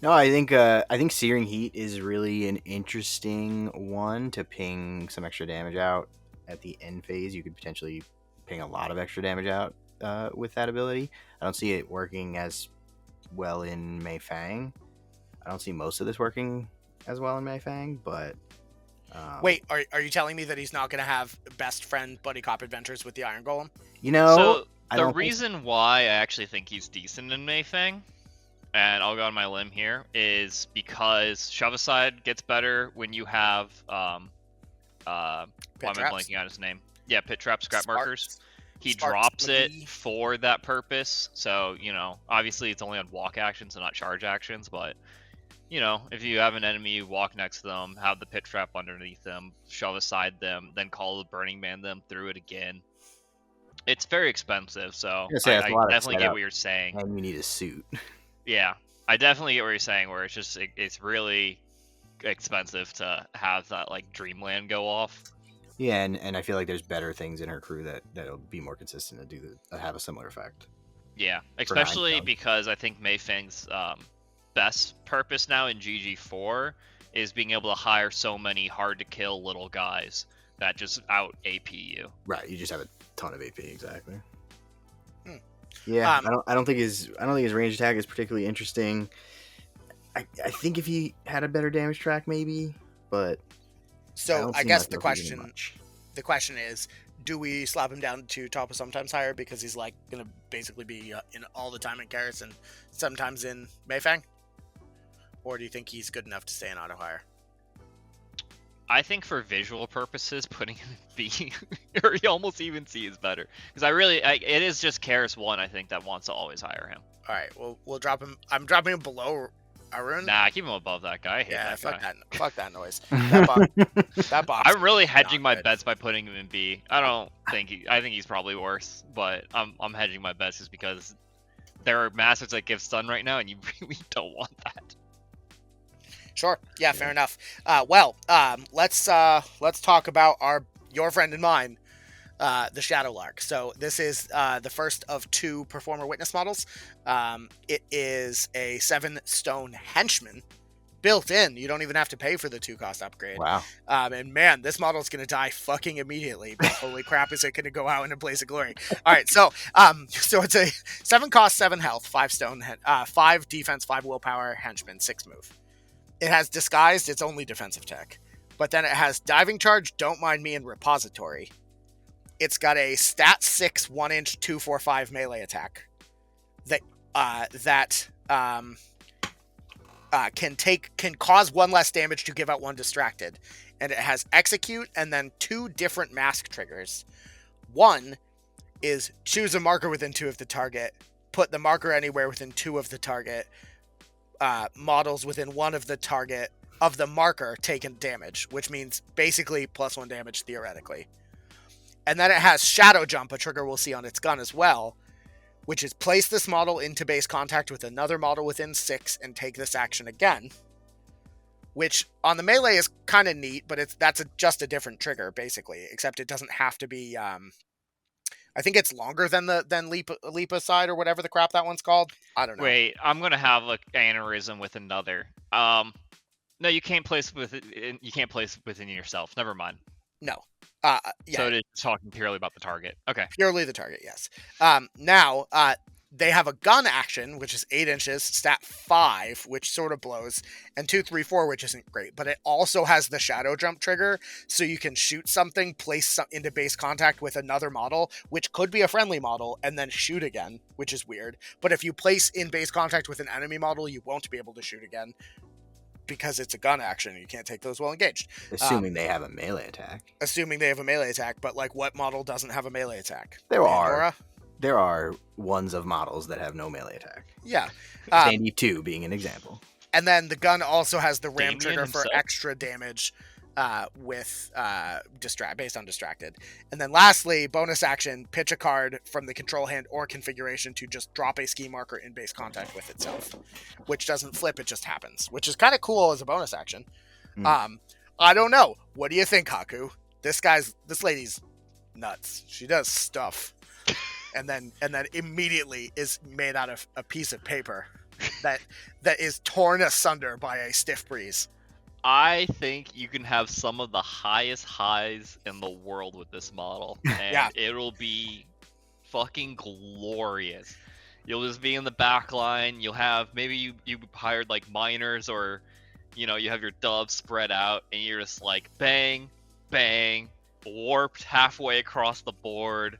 No, I think Searing Heat is really an interesting one to ping some extra damage out at the end phase. You could potentially ping a lot of extra damage out with that ability. I don't see it working as well in Mei Fang. I don't see most of this working as well in Mei Fang, but wait, are you telling me that he's not going to have best friend buddy cop adventures with the Iron Golem? You know, so the reason why I actually think he's decent in Mei Fang, and I'll go on my limb here, is because Shove Aside gets better when you have why am I blanking on his name? Yeah, Pit Trap Scrap Markers. He drops it for that purpose. So, you know, obviously it's only on walk actions and not charge actions, but you know, if you have an enemy, walk next to them, have the Pit Trap underneath them, shove aside them, then call the Burning Man them through it again. It's very expensive, so I definitely get what you're saying. And you need a suit. Yeah, I definitely get what you're saying, where it's just it's really expensive to have that like Dreamland go off. Yeah, and I feel like there's better things in her crew that'll be more consistent to have a similar effect. Yeah, especially because I think Mei Fang's best purpose now in GG4 is being able to hire so many hard to kill little guys that just out AP you. Right, you just have a ton of AP, exactly. Yeah, I don't think his range attack is particularly interesting. I think if he had a better damage track, maybe, but so I guess the question is, do we slap him down to top of sometimes higher because he's like gonna basically be in all the time in Karis and sometimes in Mei Fang, or do you think he's good enough to stay in auto higher? I think for visual purposes, putting him in B or almost even C is better, because it is just Karis 1 I think that wants to always hire him. All right, well we'll drop him. I'm dropping him below Arun. Nah, keep him above that guy. Fuck that noise. That box. I'm really hedging my bets by putting him in B. I think he's probably worse, but I'm hedging my bets just because there are masters that give stun right now, and you really don't want that. Sure. Yeah, fair enough. Let's talk about your friend and mine, the Shadowlark. So this is the first of 2 Performer Witness models. It is a 7-stone henchman built in. You don't even have to pay for the 2-cost upgrade. Wow. And man, this model is going to die fucking immediately. But holy crap, is it going to go out in a blaze of glory? All right, so it's a 7-cost, 7 health, 5-stone, 5 defense, 5 willpower henchman, 6 move. It has Disguised, it's only defensive tech. But then it has Diving Charge, Don't Mind Me, and Repository. It's got a stat 6 1-inch 245 melee attack that can cause 1 less damage to give out 1 distracted. And it has Execute and then 2 different mask triggers. One is choose a marker within 2 of the target, put the marker anywhere within 2 of the target. Models within 1 of the target of the marker taken damage, which means basically +1 damage theoretically. And then it has Shadow Jump, a trigger we'll see on its gun as well, which is place this model into base contact with another model within 6 and take this action again. Which on the melee is kind of neat, but that's just a different trigger basically, except it doesn't have to be. I think it's longer than leap aside or whatever the crap that one's called. I don't know. Wait, I'm gonna have an aneurysm with another. No, you can't place within yourself. Never mind. No. Yeah. So it's talking purely about the target. Okay. Purely the target, yes. Now, they have a gun action, which is 8 inches, stat 5, which sort of blows, and 2, 3, 4, which isn't great. But it also has the shadow jump trigger, so you can shoot something, place into base contact with another model, which could be a friendly model, and then shoot again, which is weird. But if you place in base contact with an enemy model, you won't be able to shoot again because it's a gun action. You can't take those while engaged. Assuming they have a melee attack. Assuming they have a melee attack, but like what model doesn't have a melee attack? There are ones of models that have no melee attack. Yeah. Sandy 2 being an example. And then the gun also has the ram Damien trigger for himself? extra damage with based on distracted. And then lastly, bonus action, pitch a card from the control hand or configuration to just drop a ski marker in base contact with itself, which doesn't flip, it just happens, which is kind of cool as a bonus action. I don't know. What do you think, Haku? This lady's nuts. She does stuff. And then immediately is made out of a piece of paper that is torn asunder by a stiff breeze. I think you can have some of the highest highs in the world with this model, and it'll be fucking glorious. You'll just be in the back line. You'll have maybe you hired like miners, or you have your dubs spread out, and you're just like bang, bang, warped halfway across the board.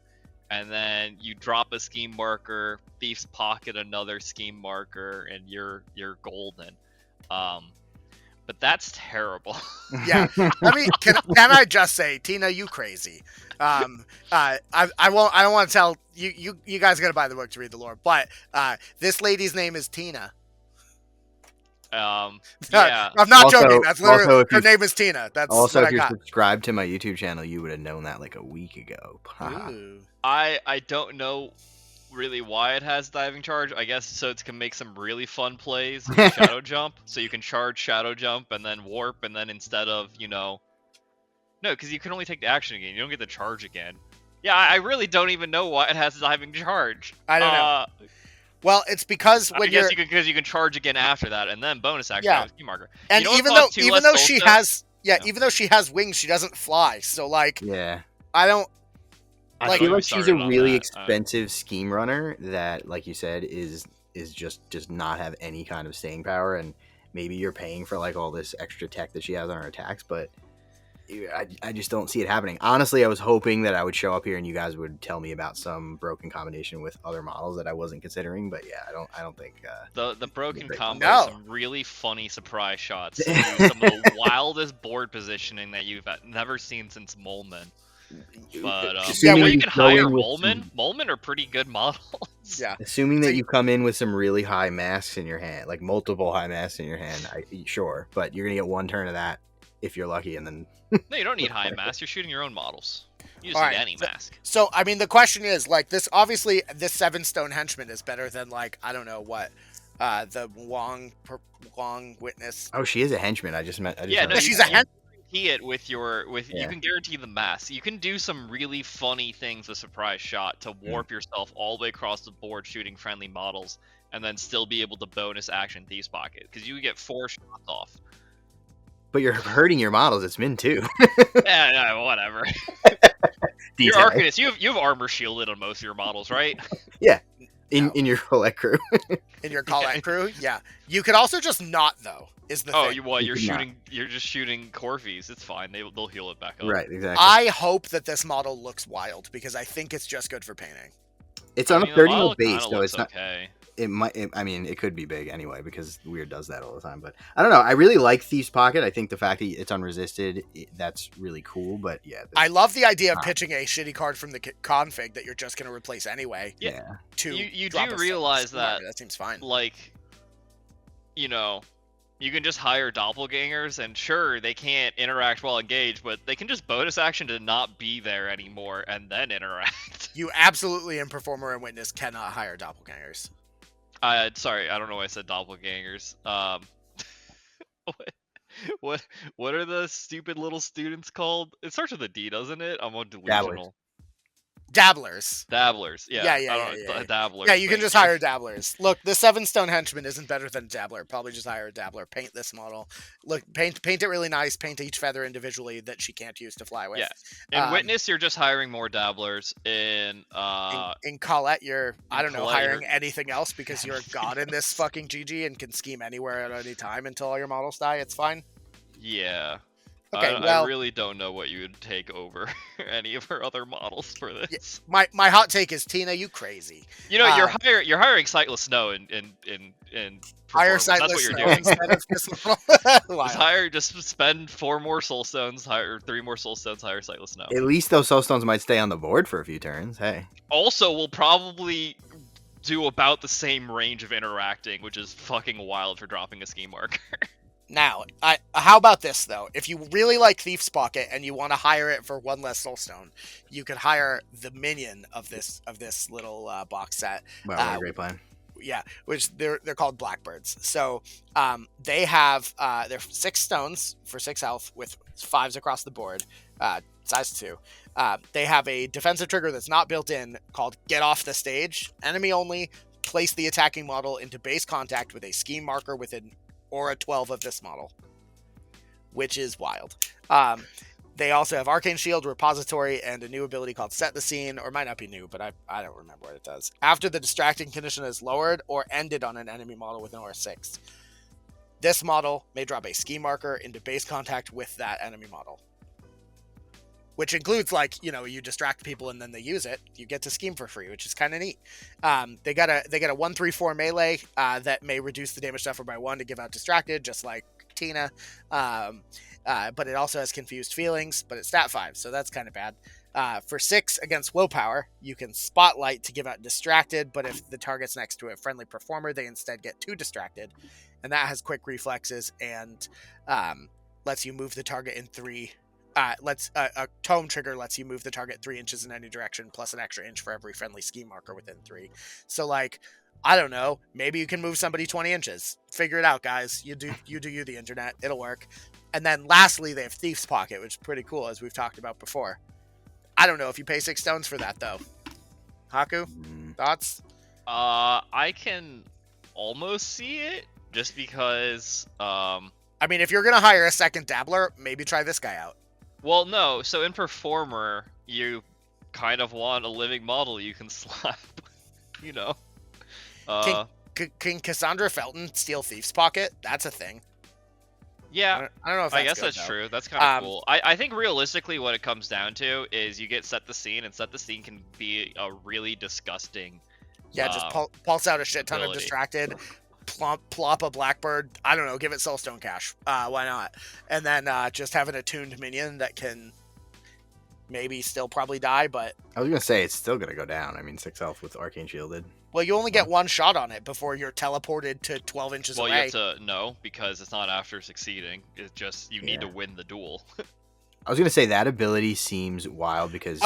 And then you drop a scheme marker, Thief's Pocket another scheme marker, and you're golden. But that's terrible. Yeah, I mean, can I just say, Tina, you crazy? I won't. I don't want to tell you. You guys got to buy the book to read the lore. But this lady's name is Tina. Yeah. I'm not joking. That's literally also her name is Tina. That's also what if I you're got. subscribed to my YouTube channel, you would have known that like a week ago. Ooh. I don't know really why it has diving charge. I guess so it can make some really fun plays with shadow jump. So you can charge shadow jump and then warp, and then instead of no, because you can only take the action again. You don't get the charge again. Yeah, I really don't even know why it has diving charge. I don't know. Well, it's because I guess you can charge again after that, and then bonus action with key marker. And even though she has even though she has wings, she doesn't fly. So like, I don't. I feel like she's a really expensive scheme runner that, like you said, is just does not have any kind of staying power, and maybe you're paying for like all this extra tech that she has on her attacks, but I just don't see it happening. Honestly, I was hoping that I would show up here and you guys would tell me about some broken combination with other models that I wasn't considering, but yeah, I don't think the broken combo is some really funny surprise shots. Some of the wildest board positioning that you've never seen since Molman. But where you can hire Molman are pretty good models. Yeah. Assuming that you come in with some really high masks in your hand, like multiple high masks in your hand, sure, but you're gonna get one turn of that if you're lucky, and then no, you don't need high masks. You're shooting your own models. You just need any mask. So I mean, the question is like this. Obviously, this 7-stone henchman is better than like I don't know what the Wong Witness. Oh, she is a henchman. She's a henchman. It with you can guarantee the mask. You can do some really funny things with surprise shot to warp yourself all the way across the board shooting friendly models, and then still be able to bonus action Thief's Pocket because you get 4 shots off. But you're hurting your models. It's min too. Yeah, whatever. You're Arcanists. You have armor shielded on most of your models, right? Yeah. In your collect crew. In your collect crew, yeah. You could also just not though. Is the thing. You're shooting. You're just shooting Corvies. It's fine. They'll heal it back up. Right, exactly. I hope that this model looks wild because I think it's just good for painting. It's on a 30 base, so it's not. Okay. It could be big anyway because Wyrd does that all the time. But I don't know. I really like Thief's Pocket. I think the fact that it's unresisted, that's really cool. But yeah, I love the idea of pitching a shitty card from the config that you're just going to replace anyway. Yeah. You do realize that seems fine. Like, you can just hire doppelgangers, and sure, they can't interact while engaged, but they can just bonus action to not be there anymore and then interact. You absolutely in Performer and Witness cannot hire doppelgangers. Sorry, I don't know why I said doppelgangers. What are the stupid little students called? It starts with a D, doesn't it? I'm on delusional. Dabblers. Dabblers. Yeah. Yeah. I don't know. Dabblers. Yeah, you can thank just you. hire dabblers. Look, the 7-stone henchman isn't better than a dabbler. Probably just hire a dabbler. Paint this model. Look, paint it really nice. Paint each feather individually that she can't use to fly with. Yeah. In Witness, you're just hiring more dabblers. In Colette, you're I don't know Colette, hiring you're- anything else because you're a god in this fucking GG and can scheme anywhere at any time until all your models die. It's fine. Yeah. Okay, I well, really don't know what you would take over any of her other models for this. my hot take is Tina, you crazy. You know, you're hiring Sightless Snow in Hire performance. That's what Sightless you're Snow doing. instead of this model. Wow. Just spend 4 more soul stones, hire 3 more soul stones, hire Sightless Snow. At least those soul stones might stay on the board for a few turns. Hey. Also, we'll probably do about the same range of interacting, which is fucking wild for dropping a scheme marker. Now, how about this though? If you really like Thief's Pocket and you want to hire it for 1 less soulstone, you could hire the minion of this little box set. Wow, what a great plan. Yeah, which they're called Blackbirds. So they have they're 6 stones for 6 health with 5s across the board, size 2. They have a defensive trigger that's not built in called Get Off the Stage. Enemy only. Place the attacking model into base contact with a scheme marker within Aura 12 of this model, which is wild. They also have Arcane Shield, Repository, and a new ability called Set the Scene, or it might not be new, but I don't remember what it does. After the distracting condition is lowered or ended on an enemy model with an Aura 6, this model may drop a scheme marker into base contact with that enemy model. Which includes, like, you know, you distract people and then they use it, you get to scheme for free, which is kind of neat. They got a 1/3/4 melee that may reduce the damage suffered by 1 to give out distracted, just like Tina. But it also has confused feelings, but it's stat 5, so that's kind of bad. For 6 against willpower, you can spotlight to give out distracted, but if the target's next to a friendly performer, they instead get 2 distracted, and that has quick reflexes and lets you move the target in 3. A tome trigger lets you move the target 3 inches in any direction, plus an extra inch for every friendly scheme marker within 3. So, like, I don't know, maybe you can move somebody 20 inches. Figure it out, guys. You do you, the internet. It'll work. And then lastly, they have Thief's Pocket, which is pretty cool, as we've talked about before. I don't know if you pay 6 stones for that, though. Haku, thoughts? I can almost see it, just because, I mean, if you're going to hire a second dabbler, maybe try this guy out. Well, no. So in Performer, you kind of want a living model you can slap. You know. Can Cassandra Felton steal Thief's Pocket? That's a thing. Yeah. I don't know if that's I guess good, that's though. true. That's kind of cool. I think realistically what it comes down to is you get Set the Scene, and Set the Scene can be a really disgusting... Yeah, just pulse out a shit ton ability. of distracted, plop a Blackbird, I don't know, give it Soulstone Cash. Why not? And then just have an attuned minion that can maybe still probably die, but... I was going to say, it's still going to go down. I mean, 6 health with Arcane Shielded. Well, you only get 1 shot on it before you're teleported to 12 inches Well, away. you have to know, because it's not after succeeding. It's just, you need to win the duel. I was going to say, that ability seems wild, because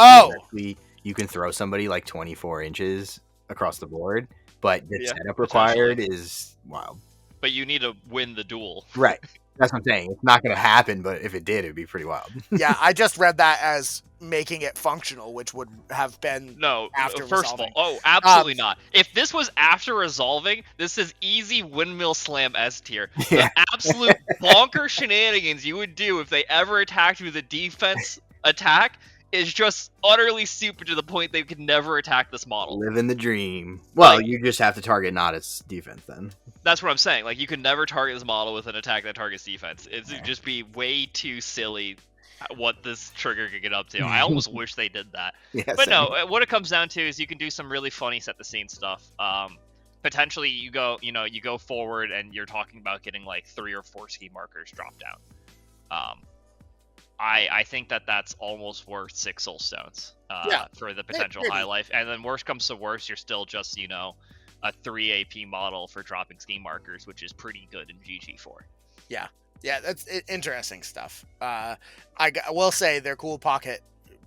you can throw somebody like 24 inches across the board, but the setup required is wild. But you need to win the duel. Right. That's what I'm saying. It's not going to happen, but if it did, it'd be pretty wild. Yeah, I just read that as making it functional, which would have been after first resolving. of all, absolutely not. If this was after resolving, this is easy windmill slam S tier. Yeah. The absolute bonker shenanigans you would do if they ever attacked you with a defense attack is just utterly stupid to the point they could never attack this model. Living the dream. Well, you just have to target not its defense then. That's what I'm saying. Like, you can never target this model with an attack that targets defense. It'd just be way too silly what this trigger could get up to. I almost wish they did that. Yeah, but no, what it comes down to is you can do some really funny Set the Scene stuff. Potentially, you go forward and you're talking about getting like 3 or 4 ski markers dropped down. I think that's almost worth 6 soul stones for the potential high life. And then worst comes to worst, you're still just, a 3 AP model for dropping scheme markers, which is pretty good in GG4. Yeah, that's interesting stuff. I will say their cool pocket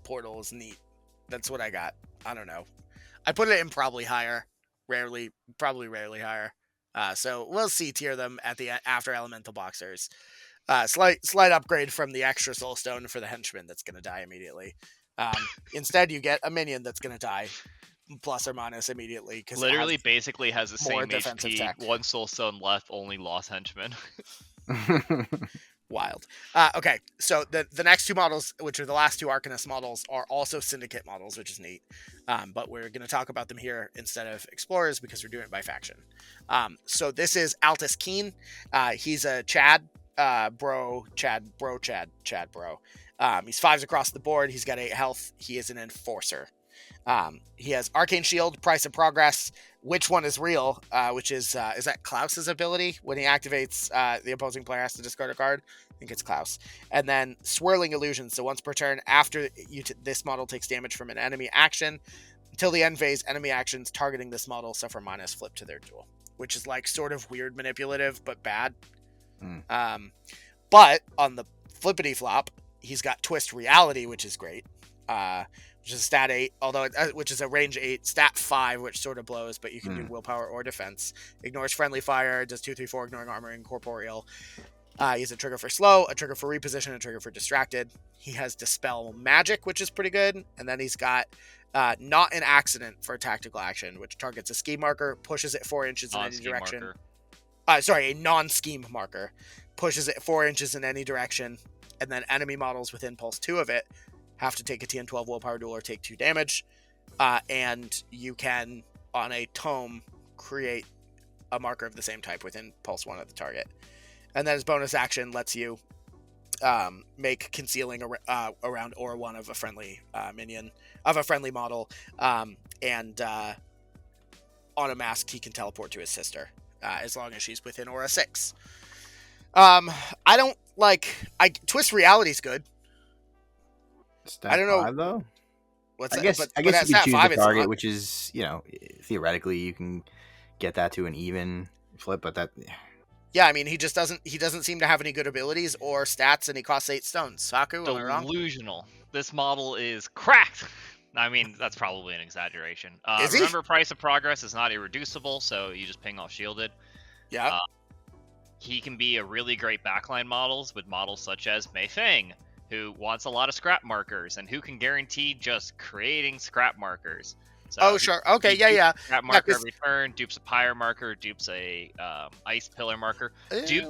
portal is neat. That's what I got. I don't know. I put it in probably rarely higher. So we'll C tier them at the after elemental boxers. Slight upgrade from the extra soul stone for the henchman that's going to die immediately. Instead, you get a minion that's going to die plus or minus immediately because Literally, basically has the more same defensive HP, tech. 1 soul stone left, only lost henchman. Wild. Okay, so the next two models, which are the last two Arcanist models, are also Syndicate models, which is neat. But we're going to talk about them here instead of Explorers because we're doing it by faction. So this is Altus Keene. He's a Chad bro. He's 5s across the board. He's got 8 health. He is an Enforcer. He has Arcane Shield, Price of Progress. Which one is real? Which is that Klaus's ability? When he activates, the opposing player has to discard a card. I think it's Klaus. And then Swirling Illusion. So once per turn, after this model takes damage from an enemy action, until the end phase, enemy actions targeting this model suffer minus flip to their duel, which is like sort of weird, manipulative, but bad. But on the flippity flop, he's got Twist Reality, which is great. Which is a stat 8, although which is a range 8, stat 5, which sort of blows, but you can do willpower or defense. Ignores friendly fire, does 2/3/4, ignoring armor and corporeal. He's a trigger for slow, a trigger for reposition, a trigger for distracted. He has Dispel Magic, which is pretty good, and then he's got Not an Accident for a tactical action, which targets a scheme marker, pushes it 4 inches in any direction. A non-scheme marker, pushes it 4 inches in any direction, and then enemy models within pulse 2 of it have to take a TN12 willpower duel or take 2 damage. And you can, on a tome, create a marker of the same type within pulse 1 of the target. And then his bonus action lets you make concealing around aura 1 of a friendly minion, of a friendly model. And on a mask, he can teleport to his sister, as long as she's within aura 6. Twist Reality's good. Stat I don't know 5, though. What's I guess but you can choose five, the target, which is, theoretically you can get that to an even flip, but that. Yeah, I mean, he doesn't seem to have any good abilities or stats, and he costs 8 stones. Saku, am I wrong? Delusional. This model is cracked. I mean, that's probably an exaggeration. Is he? Remember, Price of Progress is not irreducible, so you just ping off shielded. Yeah. He can be a really great backline models with models such as Mei Feng, who wants a lot of scrap markers and who can guarantee just creating scrap markers. So sure. Okay, yeah. Scrap marker every turn, dupes a pyre marker, dupes a ice pillar marker. He's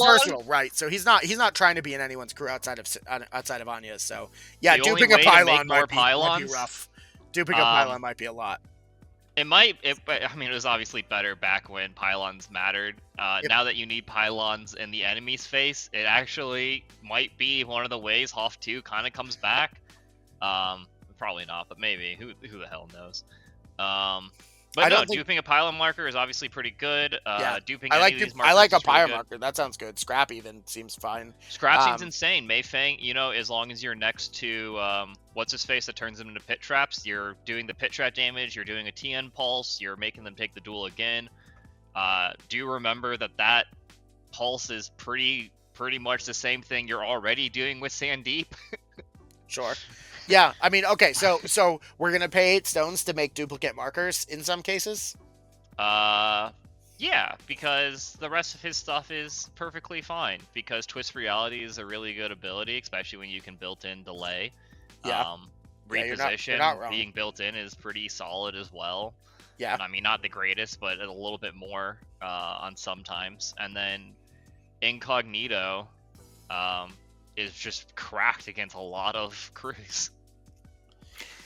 versatile, right? So he's not trying to be in anyone's crew outside of Anya's. So yeah, duping a pylon might be rough. Duping a pylon might be a lot. It might. It was obviously better back when pylons mattered. Now that you need pylons in the enemy's face, it actually might be one of the ways Hoff 2 kind of comes back. Probably not, but maybe. Who the hell knows? Duping a pylon marker is obviously pretty good. Duping any of these markers I like a is really pyre good. marker. That sounds good. Scrap even seems fine. Scrap seems insane. Mei Feng, as long as you're next to what's his face that turns them into pit traps, you're doing the pit trap damage, you're doing a TN pulse, you're making them take the duel again. Do remember that pulse is pretty much the same thing you're already doing with Sandeep. Sure. Yeah, I mean, okay, so we're gonna pay 8 stones to make duplicate markers in some cases? Yeah, because the rest of his stuff is perfectly fine, because Twist Reality is a really good ability, especially when you can built-in delay. Yeah. Reposition you're not wrong. being built in is pretty solid as well. Yeah. I mean, not the greatest, but a little bit more on sometimes. And then Incognito is just cracked against a lot of crews.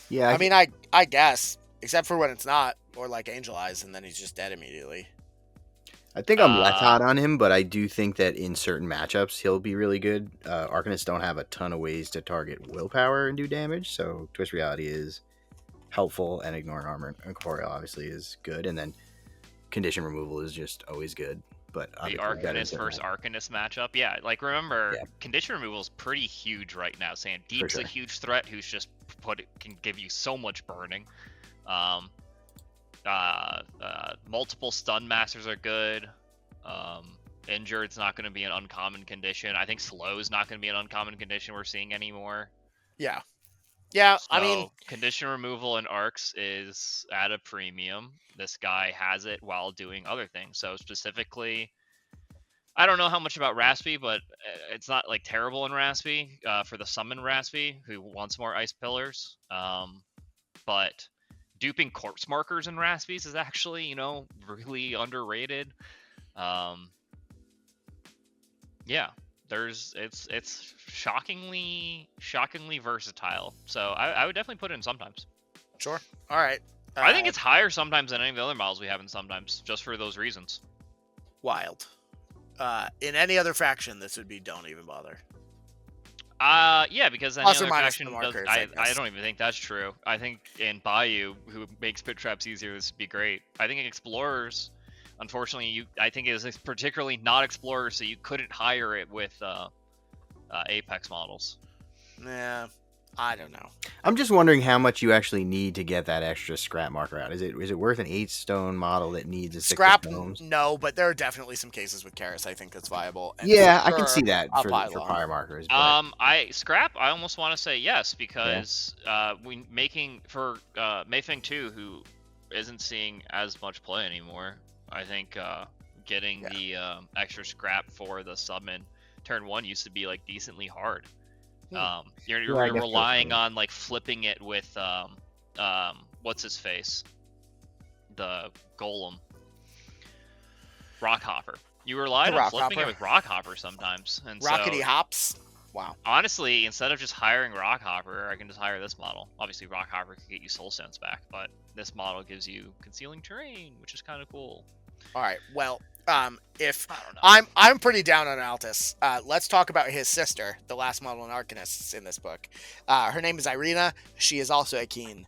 Yeah, I mean, I guess, except for when it's not, or like Angel Eyes, and then he's just dead immediately. I think I'm less hot on him, but I do think that in certain matchups he'll be really good. Arcanists don't have a ton of ways to target willpower and do damage, so Twist Reality is helpful, and ignoring armor and corporeal obviously is good, and then condition removal is just always good. But the Arcanist versus Arcanist matchup, remember, condition removal is pretty huge right now. Sandeep's a huge threat who's just can give you so much burning. Multiple stun masters are good. Injured's not going to be an uncommon condition. I think slow's not going to be an uncommon condition we're seeing anymore. Yeah, so, I mean, condition removal in arcs is at a premium. This guy has it while doing other things. So specifically, I don't know how much about Raspy, but it's not like terrible in Raspy for the summon Raspy who wants more ice pillars. But duping corpse markers in Raspies is actually, really underrated. Yeah, it's shockingly versatile. So I would definitely put it in sometimes. Sure. All right. I think it's higher sometimes than any of the other models we have in sometimes, just for those reasons. Wild. In any other faction, this would be don't even bother. Yeah, because any Plus or other minus faction the markers, I don't even think that's true. I think in Bayou, who makes pit traps easier, this would be great. I think in Explorers, unfortunately, I think it was particularly not Explorers, so you couldn't hire it with Apex models. Yeah, I don't know. I'm just wondering how much you actually need to get that extra scrap marker out. Is it worth an 8-stone model that needs a Scrap? 6 stones? No, but there are definitely some cases with Karis I think that's viable. And Yeah, I sure, can see that I'll for pylon. prior markers. But... I almost want to say yes because we making for Mayfeng 2, who isn't seeing as much play anymore. I think getting the extra scrap for the summon turn 1 used to be like decently hard. You're relying on like flipping it with what's his face, the golem, Rockhopper. You relied on flipping it with Rockhopper sometimes, and Rockety hops. Wow. Honestly, instead of just hiring Rockhopper, I can just hire this model. Obviously, Rockhopper can get you Soul Stones back, but this model gives you concealing terrain, which is kind of cool. All right. Well, if I'm pretty down on Altus. Let's talk about his sister, the last model in Arcanists in this book. Her name is Irena. She is also a Keene.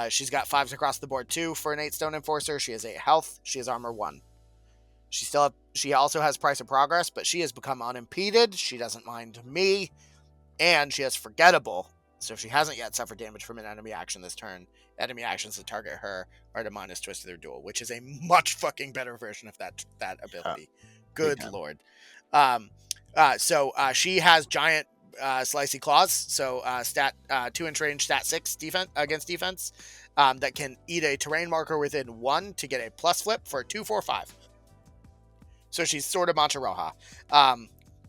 She's got 5s across the board too for an 8-stone enforcer. She has 8 health. She has armor 1. She also has price of progress, but she has become unimpeded. She doesn't mind me, and she has forgettable. So she hasn't yet suffered damage from an enemy action this turn. Enemy actions that target her are to minus twist of their duel, which is a much fucking better version of that ability. Good lord. So she has giant slicey claws. So stat 2-inch range, stat 6 defense against defense. That can eat a terrain marker within 1 to get a plus flip for 2/4/5. So she's sort of Mancha Roja,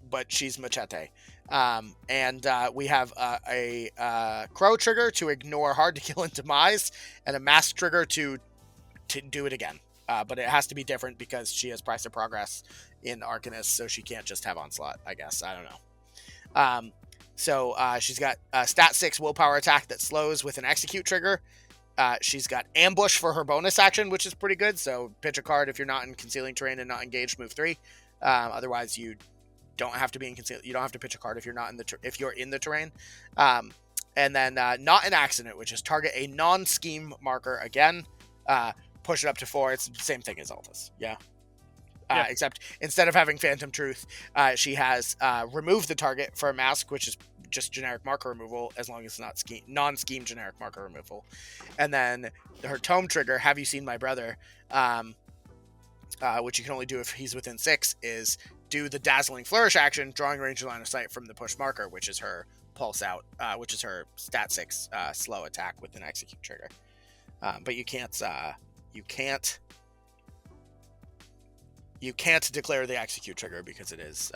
but she's Machete. And we have a Crow trigger to ignore hard to kill and demise, and a Mask trigger to do it again. But it has to be different because she has price of progress in Arcanists, so she can't just have Onslaught, I guess. I don't know. So she's got a stat 6 willpower attack that slows with an execute trigger. She's got ambush for her bonus action, which is pretty good. So pitch a card if you're not in concealing terrain and not engaged, move 3. Otherwise, you don't have to be in conceal. You don't have to pitch a card if you're not in if you're in the terrain. And then not an accident, which is target a non-scheme marker again. Push it up to 4. It's the same thing as Altus. Yeah. Except instead of having Phantom Truth, she has removed the target for a mask, which is just generic marker removal, as long as it's not non-scheme generic marker removal. And then her tome trigger, Have You Seen My Brother, which you can only do if he's within 6, is do the Dazzling Flourish action, drawing range line of sight from the push marker, which is her pulse out, which is her stat 6 slow attack with an execute trigger. But you can't declare the execute trigger because it is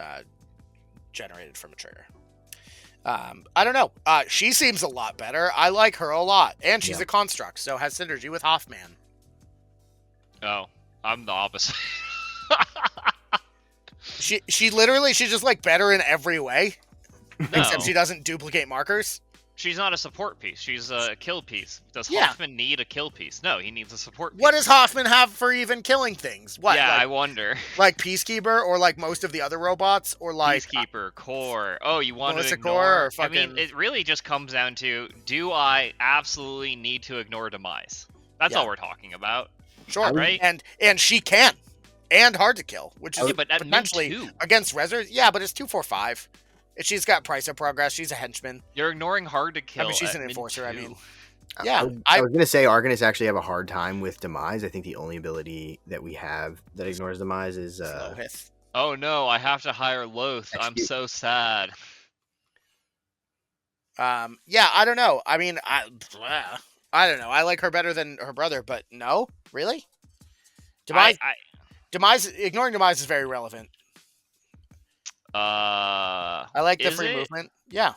generated from a trigger. I don't know. She seems a lot better. I like her a lot. And she's a construct, so has synergy with Hoffman. Oh, I'm the opposite. She's just like better in every way. No. Except she doesn't duplicate markers. She's not a support piece. She's a kill piece. Does Hoffman need a kill piece? No, he needs a support piece. What does Hoffman have for even killing things? What? Yeah, I wonder. Like Peacekeeper, or like most of the other robots, or like Peacekeeper, Core. Oh, you want to ignore? Core or fucking... I mean, it really just comes down to: do I absolutely need to ignore demise? That's all we're talking about. Sure, right? And she can, and hard to kill, which is but potentially against Rezzers. Yeah, but it's 2/4/5. She's got price of progress. She's a henchman. You're ignoring hard to kill. I mean, she's an enforcer. I mean, yeah. I was gonna say Arcanists actually have a hard time with demise. I think the only ability that we have that ignores demise is Oh no! I have to hire Loth. I'm so sad. Yeah, I don't know. I mean, I don't know. I like her better than her brother, but no, really. Demise. Ignoring demise is very relevant. I like the Is free it? movement. Yeah.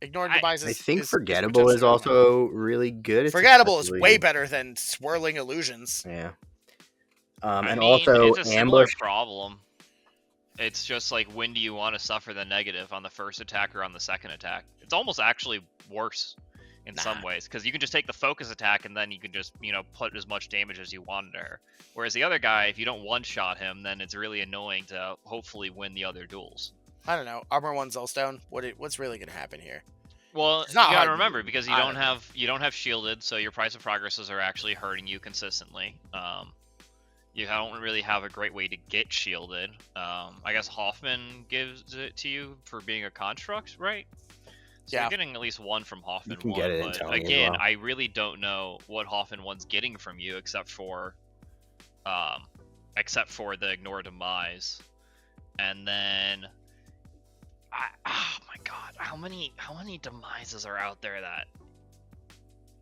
Ignoring demise I is think forgettable is potentially really good. also really good. It's Forgettable is especially- way better than swirling illusions. Yeah. I And mean, also it's a similar ambush. problem. It's just like, when do you want to suffer the negative, on the first attack or on the second attack? It's almost actually worse in some ways, because you can just take the focus attack and then you can just, put as much damage as you want into her. Whereas the other guy, if you don't one-shot him, then it's really annoying to hopefully win the other duels. I don't know. Armor 1 Zolstone. What's really going to happen here? Well, It's you not gotta hard to remember, do. because I you don't have shielded, so your price of progresses are actually hurting you consistently. You don't really have a great way to get shielded. I guess Hoffman gives it to you for being a construct, right? So Yeah. you're getting at least one from Hoffman. You can one, get it in but Tony as again, well. I really don't know what Hoffman 1's getting from you, except for the ignore demise, and then oh my god, how many demises are out there that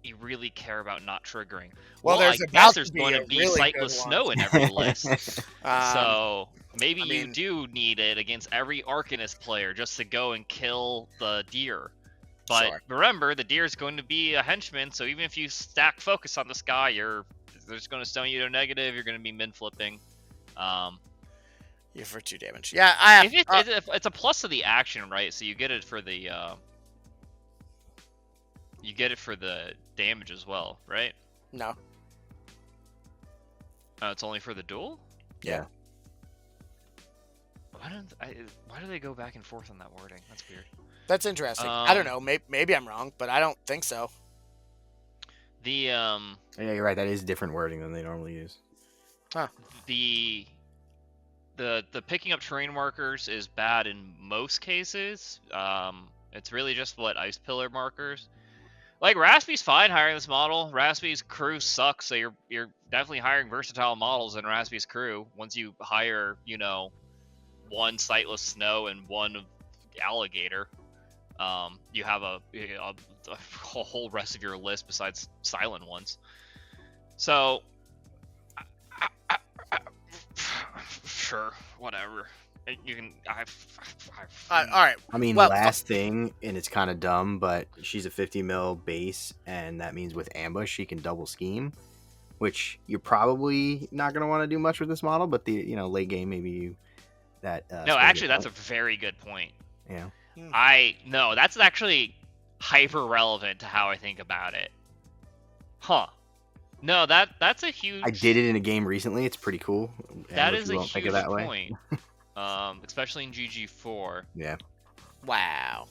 you really care about not triggering? Well, I there's guess about there's to be going a to be really Sightless good one. Snow in every list. So maybe I you mean- do need it against every Arcanist player just to go and kill the deer. But Sure. remember, the deer is going to be a henchman, so even if you stack focus on this guy, they're just going to stone you to negative. You're going to be min flipping. Yeah, for 2 damage. Yeah, I have. It's a plus to the action, right? So you get it for the damage as well, right? No. It's only for the duel. Yeah. Why do they go back and forth on that wording? That's weird. That's interesting. I don't know. Maybe I'm wrong, but I don't think so. The Yeah, you're right. That is different wording than they normally use. the picking up terrain markers is bad in most cases. It's really just ice pillar markers. Like, Raspy's fine hiring this model. Raspy's crew sucks, so you're definitely hiring versatile models in Raspy's crew. Once you hire, one Sightless Snow and one Alligator, you have a whole rest of your list besides silent ones. So, sure, whatever. You can. All right. I mean, Well, last thing, and it's kind of dumb, but she's a 50 mil base, and that means with ambush she can double scheme, which you're probably not going to want to do much with this model. But the late game maybe that. No, actually, that's a very good point. Yeah. No, that's actually hyper relevant to how I think about it. Huh. No, that's a huge. I did it in a game recently. It's pretty cool. That Ambush, is you a won't think huge of that way. point. Especially in GG4. Yeah. Wow.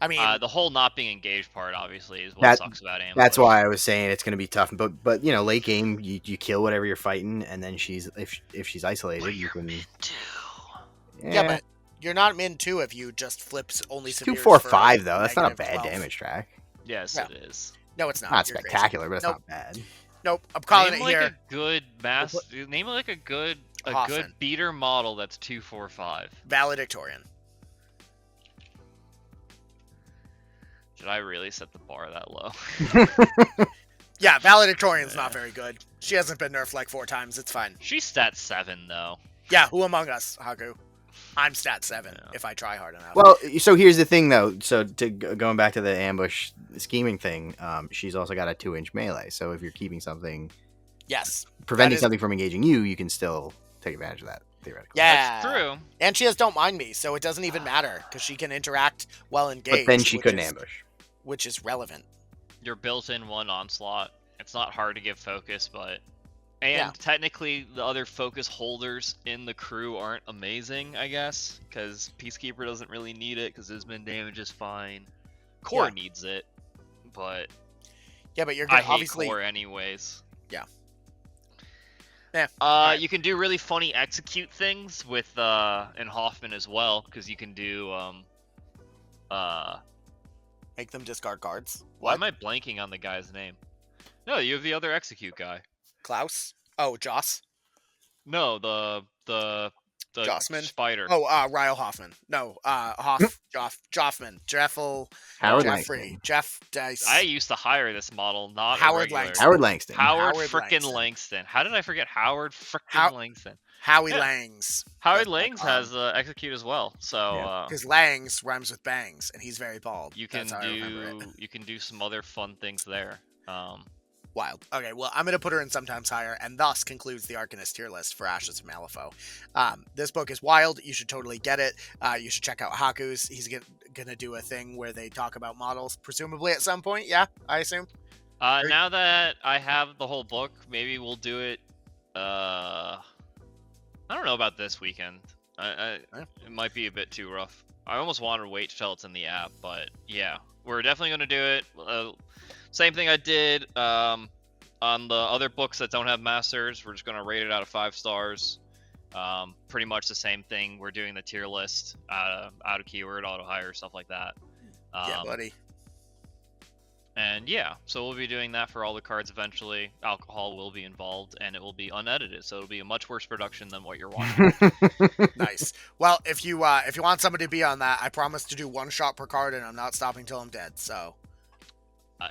I mean, The whole not being engaged part obviously is what sucks about ambush. That's why I was saying it's going to be tough. But late game you kill whatever you're fighting, and then if she's isolated, you can. yeah, but you're not min 2 if you just flips only severe. 2, 4, 5 though. That's not a bad -12. damage track. Yes, Yeah. it is. No, it's not. Not You're crazy. spectacular, but it's Nope. not bad. Nope. I'm calling Name it like here. a good name like a good Hoffman. beater model that's 2, 4, 5. Valedictorian. Should I really set the bar that low? Yeah, valedictorian's not very good. She hasn't been nerfed like 4 times. It's fine. She's stat 7 though. Yeah, who among us, Haku? I'm stat 7 Yeah. if I try hard enough. Well, so here's the thing though. So going back to the ambush scheming thing, she's also got a 2-inch melee. So if you're keeping something, yes. preventing is- something from engaging you can still take advantage of that theoretically. Yeah. That's true. And she has Don't Mind Me, so it doesn't even matter because she can interact while engaged. But then she which couldn't is- ambush. Which is relevant. Your built-in one onslaught. It's not hard to give focus, but Yeah. technically the other focus holders in the crew aren't amazing, I guess, because Peacekeeper doesn't really need it because his min damage is fine. Core Yeah. needs it, but Yeah, but you're I gonna hate obviously. Core anyways. Yeah. Yeah. Alright. You can do really funny execute things with in Hoffman as well, because you can do Make them discard cards. Why What? am I blanking on the guy's name? No, you have the other execute guy. Klaus? Oh, Joss? No, the The Jossman? spider. Oh, Ryle Hoffman. No, Joffman. Howard Jeffrey. Langston. Jeff Dice. I used to hire this model, not a Howard regular. Langston. Howard Langston. Howard Howard frickin' Langston. Langston. How did I forget Howard frickin' How- Langston? Howie Yeah. Langs. Howard That's what I Langs call him. has execute as well, so Because Langs rhymes with bangs, and he's very bald. you can That's how I remember it. do you can do some other fun things there. Wild. Okay, well, I'm going to put her in sometimes higher, and thus concludes the Arcanist tier list for Ashes of Malifaux. This book is wild. You should totally get it. You should check out Haku's. He's going to do a thing where they talk about models, presumably at some point. Yeah, I assume. Now that I have the whole book, maybe we'll do it. I don't know about this weekend. It might be a bit too rough. I almost want to wait till it's in the app, but yeah, we're definitely going to do it. Same thing I did on the other books that don't have masters. We're just going to rate it out of 5 stars. Pretty much the same thing. We're doing the tier list out of keyword, auto hire, stuff like that. Yeah, buddy. And yeah, so we'll be doing that for all the cards eventually. Alcohol will be involved, and it will be unedited, so it'll be a much worse production than what you're watching. Nice. Well, if you want somebody to be on that, I promise to do 1 shot per card, and I'm not stopping till I'm dead. So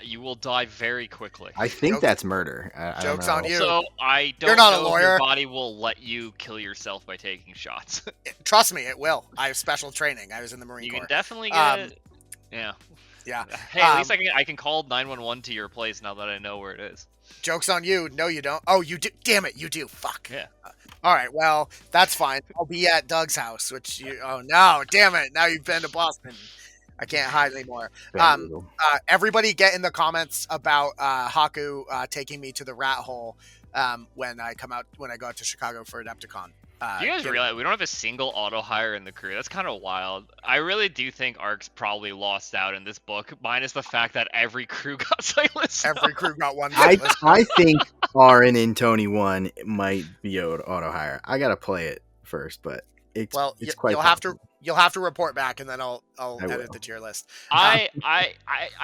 you will die very quickly. I think that's murder. I Joke's don't on know. you. So I don't You're not a know if lawyer. your body will let you kill yourself by taking shots. Trust me, it will. I have special training. I was in the Marine You Corps. can definitely get it. Yeah. Yeah. Hey, at least I can call 911 to your place now that I know where it is. Joke's on you. No, you don't. Oh, you do. Damn it, you do. Fuck. Yeah. All right. Well, that's fine. I'll be at Doug's house, which you. Oh no! Damn it! Now you've been to Boston. I can't hide anymore. Everybody get in the comments about Haku taking me to the rat hole when I go out to Chicago for Adepticon. Do you guys realize we don't have a single auto hire in the crew? That's kind of wild. I really do think Ark's probably lost out in this book, minus the fact that every crew got Sightless. Every crew got one. I think Arun in Tony 1 might be auto hire. I gotta play it first, but it's quite. You'll have to report back, and then I'll edit the tier list. I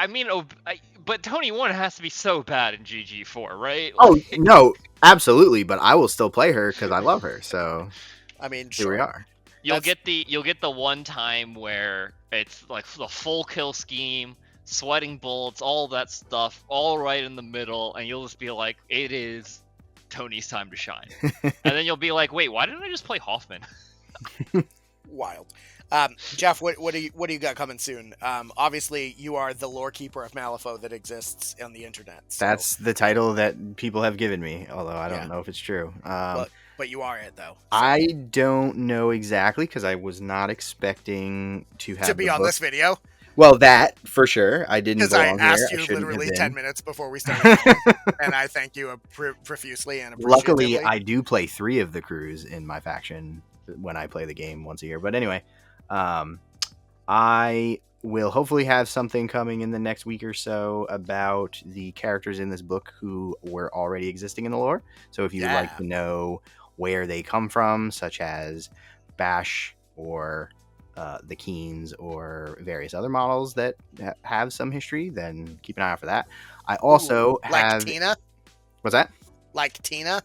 mean, but Tony 1 has to be so bad in GG4, right? Oh no, absolutely. But I will still play her because I love her. So I mean, here we are. You'll get the one time where it's like the full kill scheme, sweating bullets, all that stuff, all right in the middle, and you'll just be like, it is Tony's time to shine. And then you'll be like, wait, why didn't I just play Hoffman? Wild. Jeff, what do you got coming soon? Obviously, you are the lore keeper of Malifaux that exists on the internet. So. That's the title that people have given me, although I don't know if it's true. But you are it, though. So. I don't know exactly because I was not expecting to be on this video. Well, that for sure. I didn't. Because I asked you literally 10 minutes before we started, and I thank you profusely and appreciatively. Luckily, I do play 3 of the crews in my faction when I play the game once a year. But anyway, I will hopefully have something coming in the next week or so about the characters in this book who were already existing in the lore. So if you would like to know where they come from, such as Bash or the Keenes or various other models that have some history, then keep an eye out for that. I also have... Like Tina? What's that? Like Tina?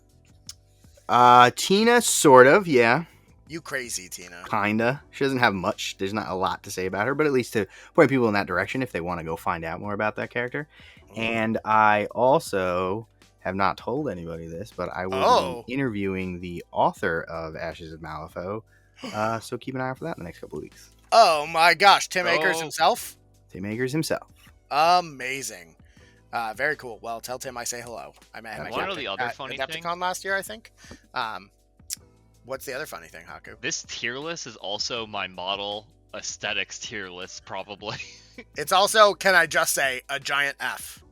Tina, sort of, yeah. You crazy, Tina. Kinda. She doesn't have much. There's not a lot to say about her, but at least to point people in that direction if they want to go find out more about that character. And I also have not told anybody this, but I will be interviewing the author of Ashes of Malifaux. So keep an eye out for that in the next couple of weeks. Oh my gosh, Tim Akers himself? Tim Akers himself. Amazing. Very cool. Well, tell Tim I say hello. I met him one of the other funny Adepticon last year, I think. What's the other funny thing, Haku? This tier list is also my model aesthetics tier list, probably. It's also, can I just say, a giant F.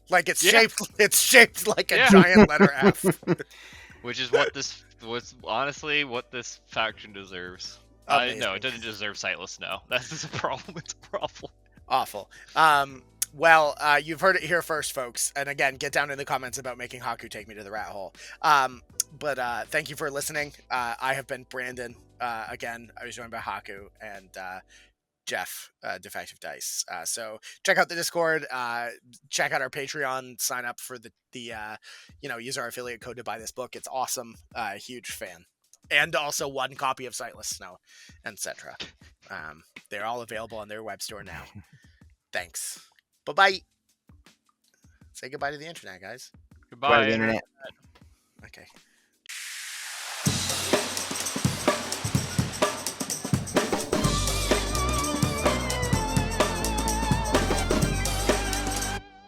Like it's shaped like a giant letter F. Which is what this was honestly what this faction deserves. No, it doesn't deserve Sightless Snow. That's just a problem. It's a problem. Awful. Well, you've heard it here first, folks. And again, get down in the comments about making Haku take me to the rat hole. But thank you for listening. I have been Brandon. Again, I was joined by Haku and Jeff, Defective Dice. So check out the Discord. Check out our Patreon. Sign up for the use our affiliate code to buy this book. It's awesome. Huge fan. and also 1 copy of Sightless Snow and Ceddra. They're all available on their web store now. Thanks. Bye-bye. Say goodbye to the internet, guys. Goodbye. Internet. Okay.